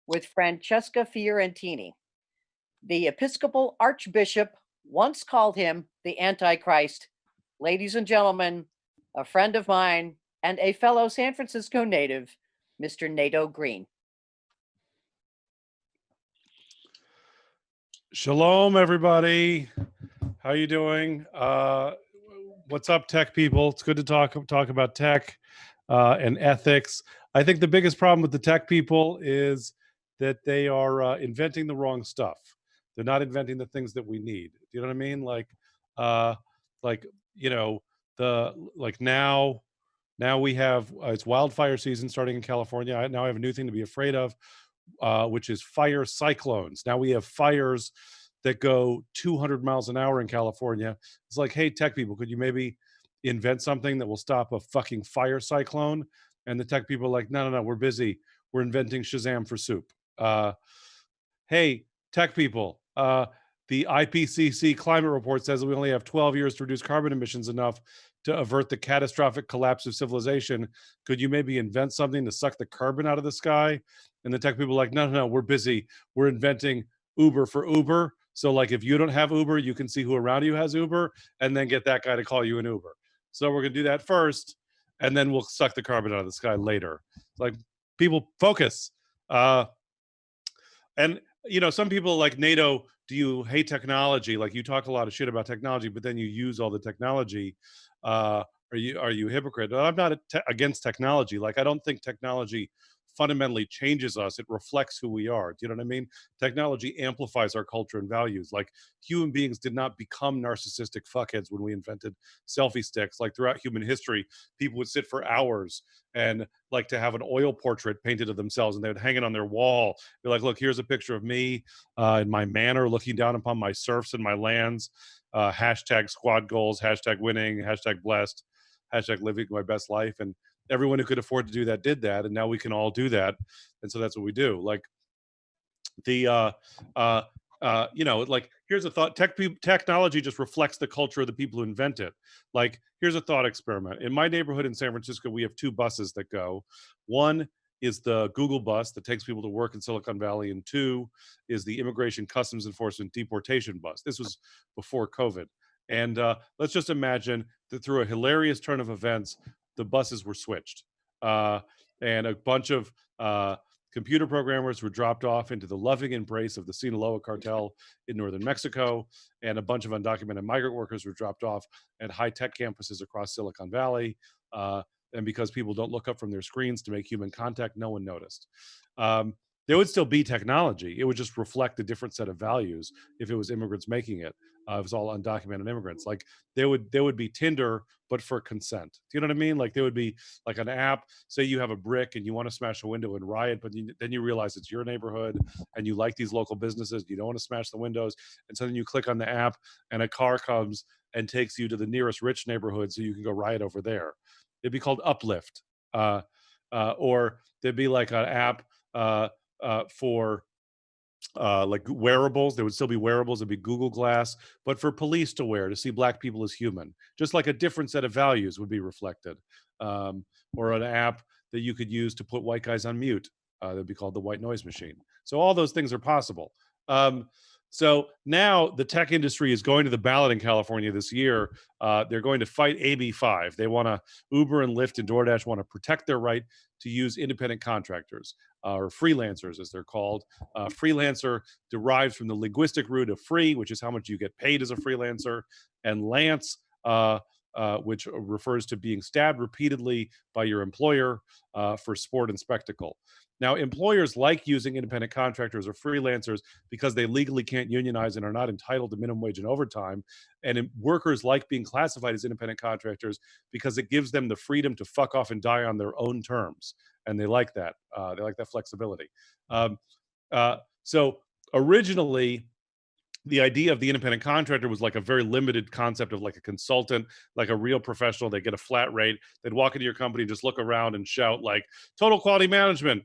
with Francesca Fiorentini. The Episcopal Archbishop once called him the Antichrist. Ladies and gentlemen, a friend of mine and a fellow San Francisco native, Mr. Nato Green. Shalom, everybody. How you doing? What's up, tech people? It's good to talk about tech and ethics. I think the biggest problem with the tech people is that they are inventing the wrong stuff. They're not inventing the things that we need. Do you know what I mean? Now we have it's wildfire season starting in California. Now I have a new thing to be afraid of. which is fire cyclones. Now we have fires that go 200 miles an hour in California. It's like, hey, tech people, could you maybe invent something that will stop a fucking fire cyclone? And the tech people are like, no, we're busy. We're inventing Shazam for soup. Hey, tech people, the IPCC climate report says that we only have 12 years to reduce carbon emissions enough to avert the catastrophic collapse of civilization. Could you maybe invent something to suck the carbon out of the sky? And the tech people are like, no, we're busy. We're inventing Uber for Uber. So like if you don't have Uber, you can see who around you has Uber and then get that guy to call you an Uber. So we're gonna do that first and then we'll suck the carbon out of the sky later. It's like, people, focus. And some people like NATO, do you hate technology? Like you talk a lot of shit about technology, but then you use all the technology. Are you a hypocrite? I'm not against technology. Like I don't think technology fundamentally changes us. It reflects who we are. Do you know what I mean? Technology amplifies our culture and values. Like human beings did not become narcissistic fuckheads when we invented selfie sticks. Like throughout human history, people would sit for hours and like to have an oil portrait painted of themselves and they would hang it on their wall. Be like, look, here's a picture of me in my manor looking down upon my serfs and my lands. Hashtag squad goals, hashtag winning, hashtag blessed, hashtag living my best life. And everyone who could afford to do that did that, and now we can all do that, and so that's what we do. Like the like here's a thought: technology just reflects the culture of the people who invent it. Like here's a thought experiment. In my neighborhood in San Francisco, we have 2 buses that go. One is the Google bus that takes people to work in Silicon Valley, and 2 is the Immigration Customs Enforcement deportation bus. This was before COVID, and let's just imagine that through a hilarious turn of events, the buses were switched, and a bunch of computer programmers were dropped off into the loving embrace of the Sinaloa cartel in northern Mexico, and a bunch of undocumented migrant workers were dropped off at high-tech campuses across Silicon Valley. And because people don't look up from their screens to make human contact, no one noticed. There would still be technology. It would just reflect a different set of values if it was immigrants making it. If it was all undocumented immigrants. Like there would be Tinder, but for consent. Do you know what I mean? Like there would be like an app. Say you have a brick and you want to smash a window and riot, but then you realize it's your neighborhood and you like these local businesses. You don't want to smash the windows, and so then you click on the app and a car comes and takes you to the nearest rich neighborhood so you can go riot over there. It'd be called Uplift, or there'd be like an app for like wearables. There would still be wearables. There'd be Google Glass, but for police to wear to see black people as human. Just like a different set of values would be reflected, or an app that you could use to put white guys on mute. That'd be called the white noise machine. So all those things are possible. So now the tech industry is going to the ballot in California this year. They're going to fight AB5. They want to, Uber and Lyft and DoorDash want to protect their right to use independent contractors, or freelancers as they're called. Freelancer derives from the linguistic root of free, which is how much you get paid as a freelancer, and lance, which refers to being stabbed repeatedly by your employer for sport and spectacle. Now, employers like using independent contractors or freelancers because they legally can't unionize and are not entitled to minimum wage and overtime. And workers like being classified as independent contractors because it gives them the freedom to fuck off and die on their own terms. And they like that. They like that flexibility. So originally, the idea of the independent contractor was like a very limited concept of like a consultant, like a real professional. They get a flat rate. They'd walk into your company, just look around and shout like total quality management,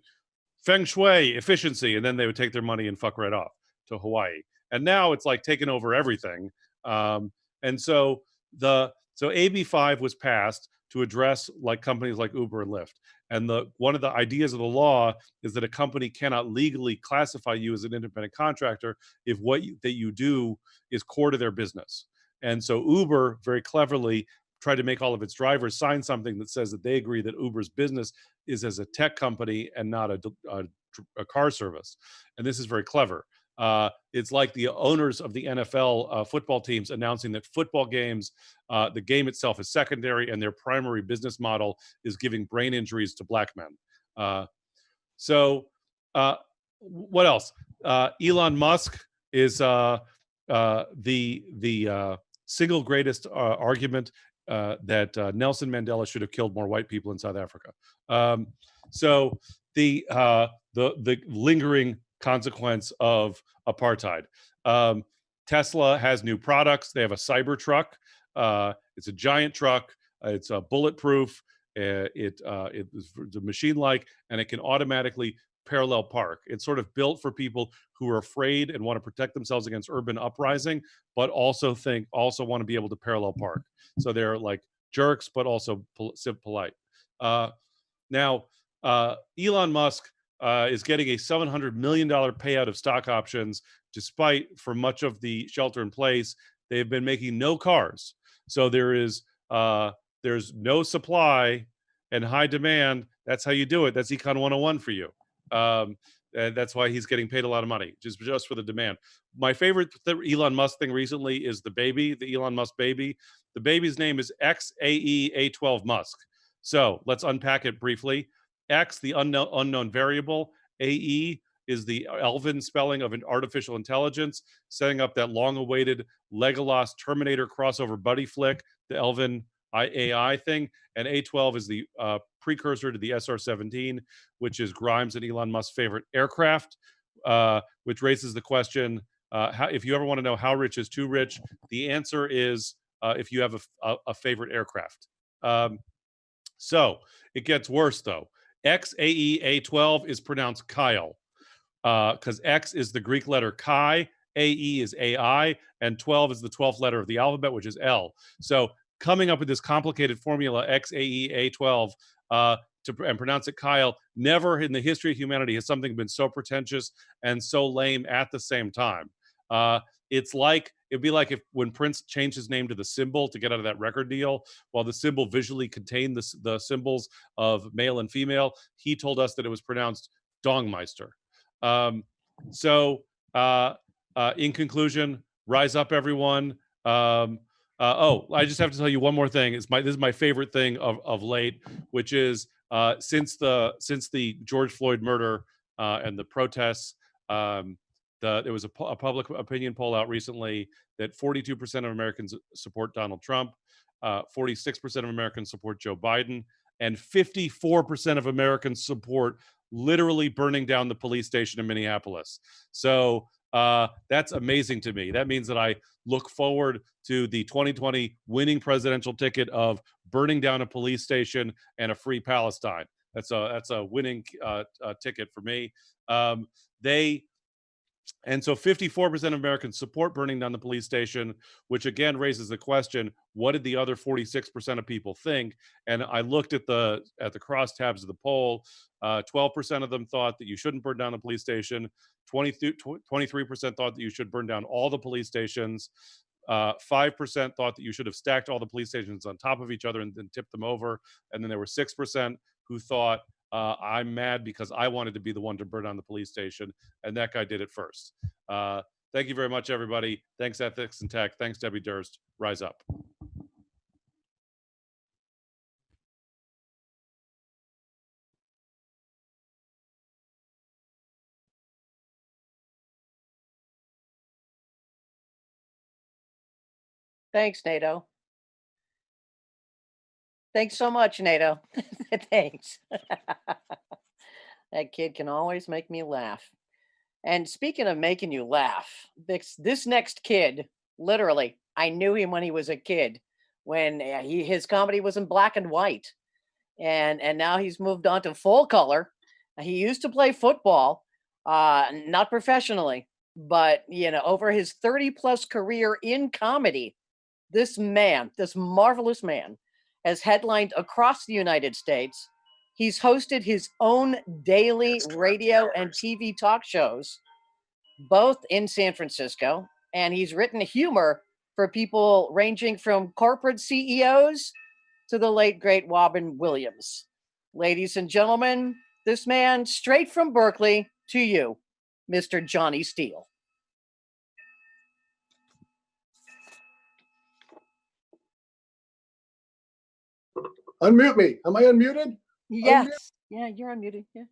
feng shui, efficiency, and then they would take their money and fuck right off to Hawaii. And now it's like taking over everything. And so AB5 was passed to address like companies like Uber and Lyft. And one of the ideas of the law is that a company cannot legally classify you as an independent contractor if what that you do is core to their business. And so Uber very cleverly tried to make all of its drivers sign something that says that they agree that Uber's business is as a tech company and not a car service. And this is very clever. It's like the owners of the NFL football teams announcing that football games, the game itself is secondary and their primary business model is giving brain injuries to black men. So what else? Elon Musk is the single greatest argument that Nelson Mandela should have killed more white people in South Africa. So the lingering consequence of apartheid. Tesla has new products. They have a Cybertruck. It's a giant truck. It's bulletproof. It's machine-like, and it can automatically parallel park. It's sort of built for people who are afraid and want to protect themselves against urban uprising, but also want to be able to parallel park. So they're like jerks, but also polite. Now, Elon Musk is getting a $700 million payout of stock options, despite, for much of the shelter in place, they've been making no cars. So there's no supply and high demand. That's how you do it. That's Econ 101 for you. And that's why he's getting paid a lot of money, just for the demand. My favorite Elon Musk thing recently is the Elon Musk baby. The baby's name is XAE-A12 Musk. So let's unpack it briefly. X, the unknown variable. AE is the Elven spelling of an artificial intelligence, setting up that long-awaited Legolas Terminator crossover buddy flick, the Elven AI thing. And A12 is the precursor to the SR-17, which is Grimes and Elon Musk's favorite aircraft, which raises the question, if you ever want to know how rich is too rich, the answer is if you have a favorite aircraft. So it gets worse, though. XAE-A12 is pronounced Kyle, because X is the Greek letter Chi, AE is AI, and 12 is the 12th letter of the alphabet, which is L. So coming up with this complicated formula, XAE-A12, and pronounce it Kyle, never in the history of humanity has something been so pretentious and so lame at the same time. It'd be like when Prince changed his name to the Symbol to get out of that record deal, while the symbol visually contained the symbols of male and female, he told us that it was pronounced Dongmeister. In conclusion, rise up, everyone. I just have to tell you one more thing. This is my favorite thing of late, which is since the George Floyd murder and the protests, there was a public opinion poll out recently that 42% of Americans support Donald Trump, 46% of Americans support Joe Biden, and 54% of Americans support literally burning down the police station in Minneapolis. So that's amazing to me. That means that I look forward to the 2020 winning presidential ticket of burning down a police station and a free Palestine. That's a winning ticket for me. And so 54% of Americans support burning down the police station, which again raises the question, what did the other 46% of people think? And I looked at the crosstabs of the poll. 12% of them thought that you shouldn't burn down the police station. 23% thought that you should burn down all the police stations. 5% thought that you should have stacked all the police stations on top of each other and then tipped them over. And then there were 6% who thought, I'm mad because I wanted to be the one to burn down the police station, and that guy did it first. Thank you very much, everybody. Thanks, Ethics and Tech. Thanks, Debbie Durst. Rise up. Thanks, NATO. Thanks so much, NATO. Thanks. That kid can always make me laugh. And speaking of making you laugh, this next kid, literally, I knew him when he was a kid, when his comedy was in black and white. And now he's moved on to full color. He used to play football, not professionally, but over his 30+ career in comedy, this marvelous man, has headlined across the United States. He's hosted his own daily radio and TV talk shows, both in San Francisco, and he's written humor for people ranging from corporate CEOs to the late, great Robin Williams. Ladies and gentlemen, this man straight from Berkeley to you, Mr. Johnny Steele. Unmute me. Am I unmuted? Yes. Yeah, you're unmuted. Yeah.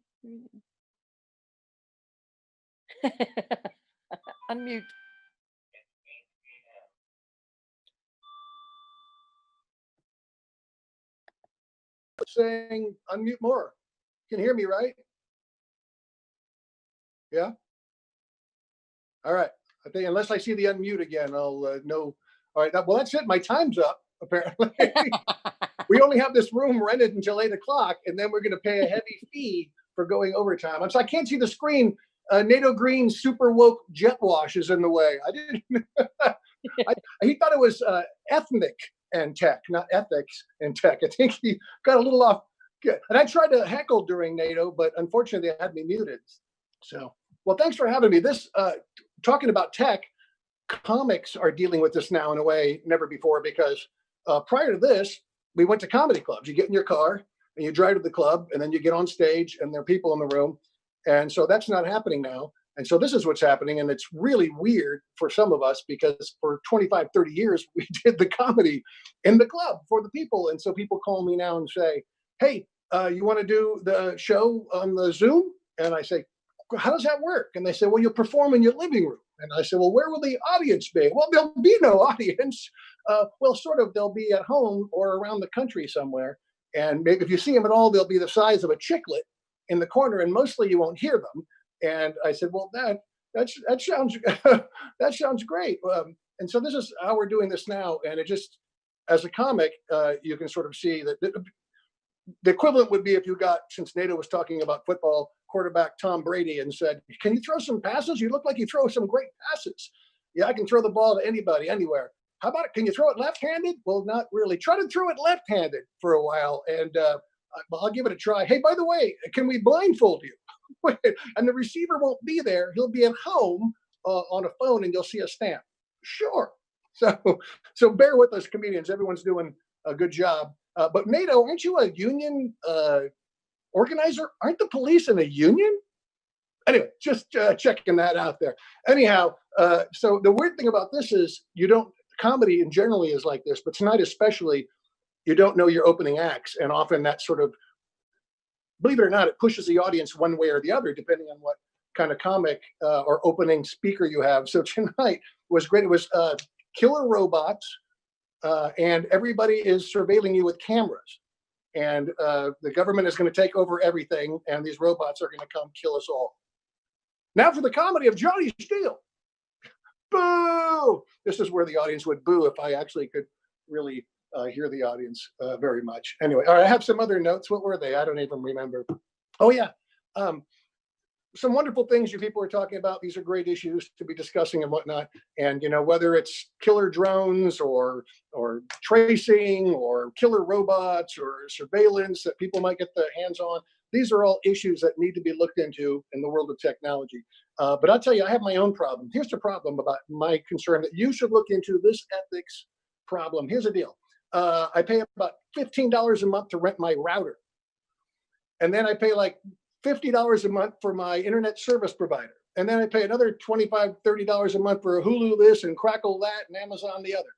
Unmute. Saying unmute more. can hear me, right? Yeah. All right. I think unless I see the unmute again, I'll know. All right. Well, that's it. My time's up. Apparently, we only have this room rented until 8 o'clock, and then we're going to pay a heavy fee for going overtime. So I can't see the screen. NATO Green super woke jet wash is in the way. I didn't. He thought it was ethnic and tech, not ethics and tech. I think he got a little off. Good. And I tried to heckle during NATO, but unfortunately, they had me muted. So, well, thanks for having me. This talking about tech, comics are dealing with this now in a way never before, because prior to this, we went to comedy clubs. You get in your car and you drive to the club, and then you get on stage and there are people in the room. And so that's not happening now. And so this is what's happening. And it's really weird for some of us, because for 25, 30 years, we did the comedy in the club for the people. And so people call me now and say, hey, you want to do the show on the Zoom? And I say, how does that work? And they say, well, you'll perform in your living room. And I said, well, where will the audience be? Well, there'll be no audience. Well, sort of, they'll be at home or around the country somewhere. And maybe if you see them at all, they'll be the size of a chiclet in the corner, and mostly you won't hear them. And I said, well, that sounds that sounds great. And so this is how we're doing this now. And it just, as a comic, you can sort of see that the equivalent would be if you got, since NATO was talking about football, quarterback Tom Brady and said, can you throw some passes? You look like you throw some great passes. Yeah, I can throw the ball to anybody, anywhere. How about it? Can you throw it left-handed? Well, not really. Try to throw it left-handed for a while, and I'll give it a try. Hey, by the way, can we blindfold you? And the receiver won't be there. He'll be at home on a phone, and you'll see a stamp. Sure. So bear with us, comedians. Everyone's doing a good job. But NATO, aren't you a union organizer? Aren't the police in a union? Anyway, just checking that out there. Anyhow, so the weird thing about this is comedy in generally is like this, but tonight especially, you don't know your opening acts. And often that sort of, believe it or not, it pushes the audience one way or the other, depending on what kind of comic or opening speaker you have. So tonight was great. It was killer robots, and everybody is surveilling you with cameras. And the government is going to take over everything, and these robots are going to come kill us all. Now for the comedy of Johnny Steele. Boo! This is where the audience would boo if I actually could really hear the audience very much. Anyway, all right, I have some other notes. What were they? I don't even remember. Oh, yeah. Some wonderful things you people are talking about. These are great issues to be discussing and whatnot. And, whether it's killer drones or tracing or killer robots or surveillance that people might get their hands on, these are all issues that need to be looked into in the world of technology. But I'll tell you, I have my own problem. Here's the problem about my concern, that you should look into this ethics problem. Here's the deal. I pay about $15 a month to rent my router. And then I pay like $50 a month for my internet service provider. And then I pay another $25, $30 a month for a Hulu this and Crackle that and Amazon the other.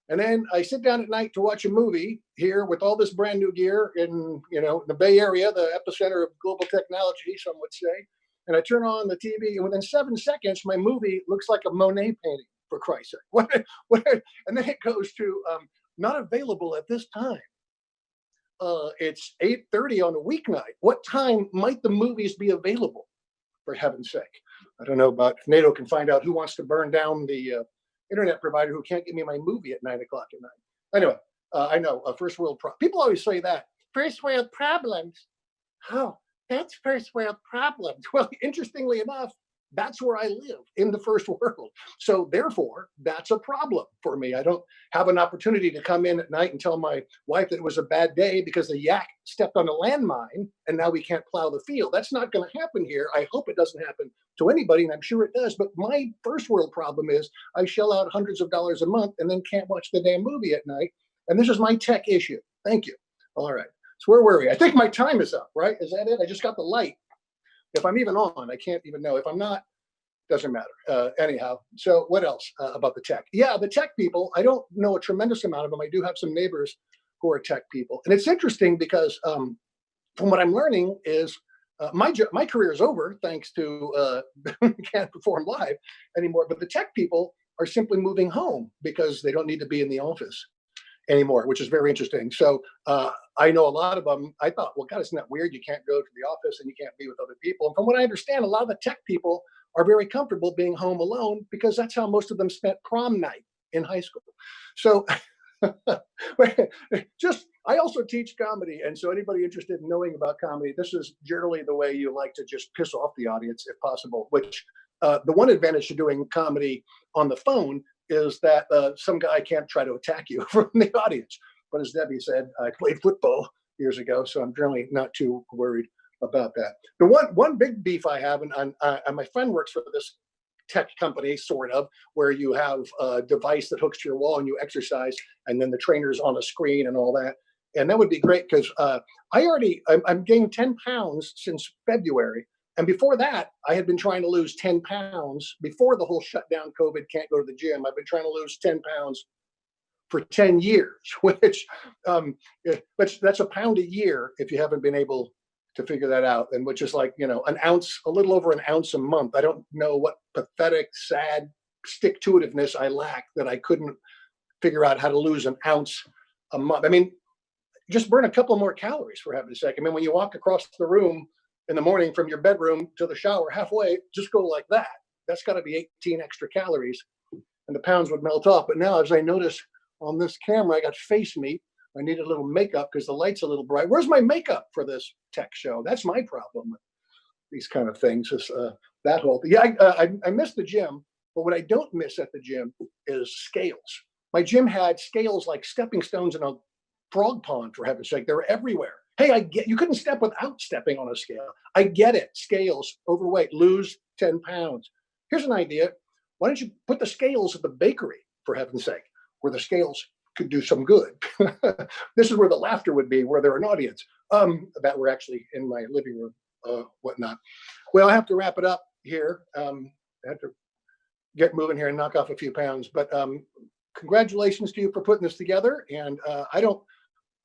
And then I sit down at night to watch a movie here with all this brand new gear in, the Bay Area, the epicenter of global technology, some would say. And I turn on the TV, and within 7 seconds, my movie looks like a Monet painting, for Christ's sake. And then it goes to not available at this time. It's 8:30 on a weeknight. What time might the movies be available, for heaven's sake? I don't know, but if NATO can find out who wants to burn down the internet provider who can't give me my movie at 9 o'clock at night. Anyway, I know, first world problem. People always say that. First world problems. Oh, that's first world problems. Well, interestingly enough, that's where I live, in the first world. So therefore, that's a problem for me. I don't have an opportunity to come in at night and tell my wife that it was a bad day because the yak stepped on a landmine and now we can't plow the field. That's not going to happen here. I hope it doesn't happen to anybody, and I'm sure it does. But my first world problem is I shell out hundreds of dollars a month and then can't watch the damn movie at night. And this is my tech issue. Thank you. All right. So where were we? I think my time is up, right? Is that it? I just got the light. If I'm even on, I can't even know. If I'm not, doesn't matter. Anyhow, so what else about the tech? Yeah, the tech people, I don't know a tremendous amount of them. I do have some neighbors who are tech people. And it's interesting because from what I'm learning is my career is over thanks to can't perform live anymore. But the tech people are simply moving home because they don't need to be in the office. anymore, which is very interesting. So I know a lot of them. I thought, well, God, isn't that weird? You can't go to the office and you can't be with other people. And from what I understand, a lot of the tech people are very comfortable being home alone because that's how most of them spent prom night in high school. So I also teach comedy. And so anybody interested in knowing about comedy, this is generally the way you like to just piss off the audience if possible, which the one advantage to doing comedy on the phone is that some guy can't try to attack you from the audience. But as Debbie said, I played football years ago, so I'm generally not too worried about that. The one big beef I have, and my friend works for this tech company, sort of, where you have a device that hooks to your wall and you exercise, and then the trainer's on a screen and all that. And that would be great because I'm gained 10 pounds since February. And before that, I had been trying to lose 10 pounds before the whole shutdown, COVID, can't go to the gym. I've been trying to lose 10 pounds for 10 years, which that's a pound a year if you haven't been able to figure that out. And which is like, an ounce, a little over an ounce a month. I don't know what pathetic, sad stick-to-itiveness I lack that I couldn't figure out how to lose an ounce a month. I mean, just burn a couple more calories for heaven's sake. I mean, when you walk across the room in the morning from your bedroom to the shower halfway, just go like that. That's got to be 18 extra calories and the pounds would melt off. But now, as I notice on this camera, I got face meat. I need a little makeup because the light's a little bright. Where's my makeup for this tech show? That's my problem with these kind of things. Is that whole thing. Yeah, I miss the gym, but what I don't miss at the gym is scales. My gym had scales like stepping stones in a frog pond, for heaven's sake. They're everywhere. Hey, I get you couldn't step without stepping on a scale. I get it. Scales, overweight, lose 10 pounds. Here's an idea. Why don't you put the scales at the bakery, for heaven's sake, where the scales could do some good. This is where the laughter would be, were there an audience that were actually in my living room, whatnot. Well, I have to wrap it up here. I have to get moving here and knock off a few pounds, but congratulations to you for putting this together. And I don't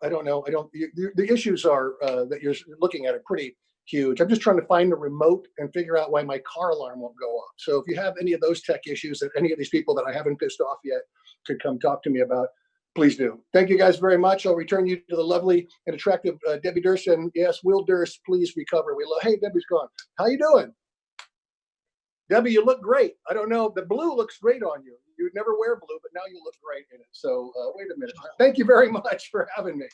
know. The issues are that you're looking at are pretty huge. I'm just trying to find the remote and figure out why my car alarm won't go off. So if you have any of those tech issues that any of these people that I haven't pissed off yet could come talk to me about, please do. Thank you guys very much. I'll return you to the lovely and attractive Debbie Durst. And yes, Will Durst, please recover. Hey, Debbie's gone. How you doing? Debbie, you look great. I don't know. The blue looks great on you. You'd never wear blue, but now you look great in it. So wait a minute. Thank you very much for having me.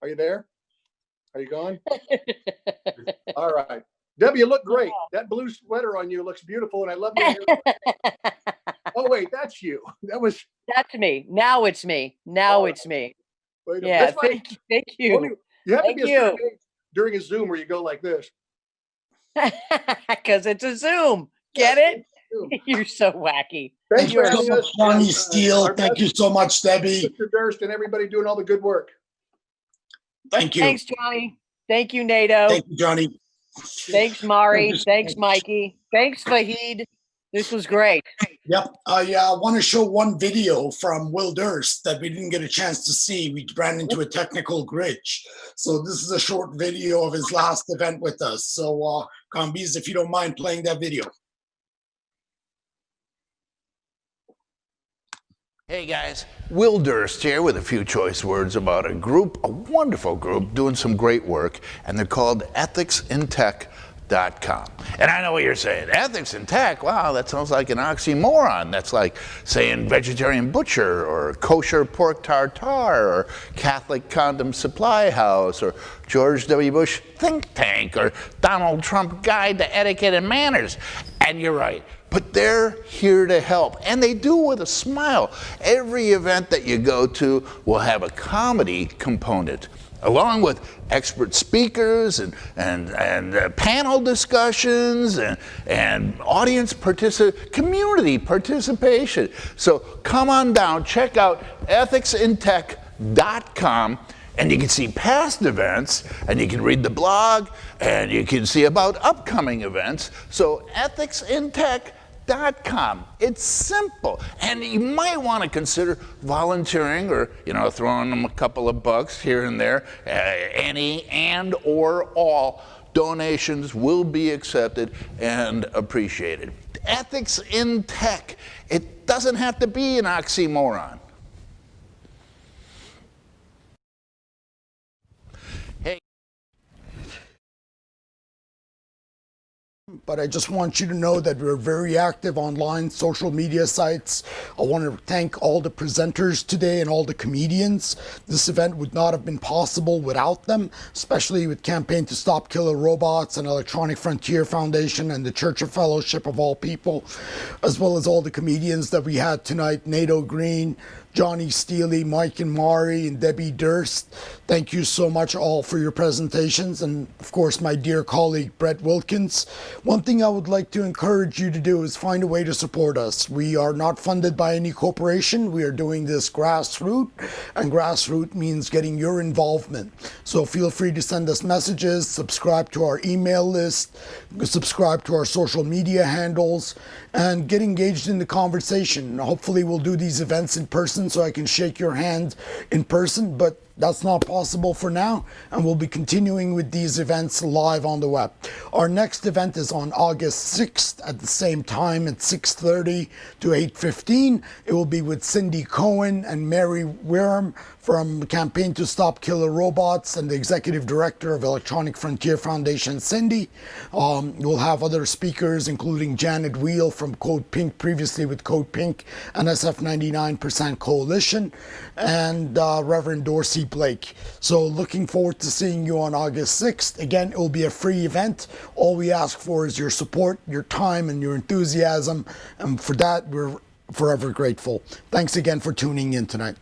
Are you there? Are you gone? All right. Debbie, you look great. That blue sweater on you looks beautiful, and I love your hair. Oh, wait, that's you. That's me. Now it's me. Now it's me. Yeah, thank you. You have to be a certain age during a Zoom where you go like this. Because it's a Zoom. Get it? You're so wacky. Thanks for having us, Johnny Steele. Thank you so much, Debbie. Mr. Durst and everybody doing all the good work. Thank you. Thanks, Johnny. Thank you, Nato. Thank you, Johnny. Thanks, Mari. Thanks, Mikey. Thanks, Fahid. This was great. Yep. I want to show one video from Will Durst that we didn't get a chance to see. We ran into a technical glitch. So this is a short video of his last event with us. So, Combies, if you don't mind playing that video. Hey guys, Will Durst here with a few choice words about a group, a wonderful group, doing some great work, and they're called ethicsintech.com. And I know what you're saying, ethics in tech, wow, that sounds like an oxymoron. That's like saying vegetarian butcher, or kosher pork tartare, or Catholic condom supply house, or George W. Bush think tank, or Donald Trump guide to etiquette and manners. And you're right. But they're here to help, and they do with a smile. Every event that you go to will have a comedy component, along with expert speakers and panel discussions and audience community participation. So come on down, check out ethicsintech.com, and you can see past events, and you can read the blog, and you can see about upcoming events. So ethicsintech.com. It's simple, and you might want to consider volunteering, or throwing them a couple of bucks here and there. Any and or all donations will be accepted and appreciated. Ethics in tech. It doesn't have to be an oxymoron. But I just want you to know that we're very active online social media sites. I want to thank all the presenters today and all the comedians. This event would not have been possible without them, especially with Campaign to Stop Killer Robots and Electronic Frontier Foundation and the Church of Fellowship of All People, as well as all the comedians that we had tonight, Nato Green, Johnny Steely, Mike and Mari, and Debbie Durst. Thank you so much all for your presentations. And of course, my dear colleague, Brett Wilkins. One thing I would like to encourage you to do is find a way to support us. We are not funded by any corporation. We are doing this grassroots, and grassroots means getting your involvement. So feel free to send us messages, subscribe to our email list, subscribe to our social media handles, and get engaged in the conversation. Hopefully we'll do these events in person so I can shake your hand in person, but that's not possible for now, and we'll be continuing with these events live on the web. Our next event is on August 6th at the same time at 6:30 to 8:15. It will be with Cindy Cohen and Mary Wirm from Campaign to Stop Killer Robots and the Executive Director of Electronic Frontier Foundation, Cindy. We'll have other speakers, including Janet Wheel from Code Pink, previously with Code Pink and SF 99% Coalition, and Reverend Dorsey Blake. So looking forward to seeing you on August 6th. Again, it will be a free event. All we ask for is your support, your time, and your enthusiasm. And for that, we're forever grateful. Thanks again for tuning in tonight.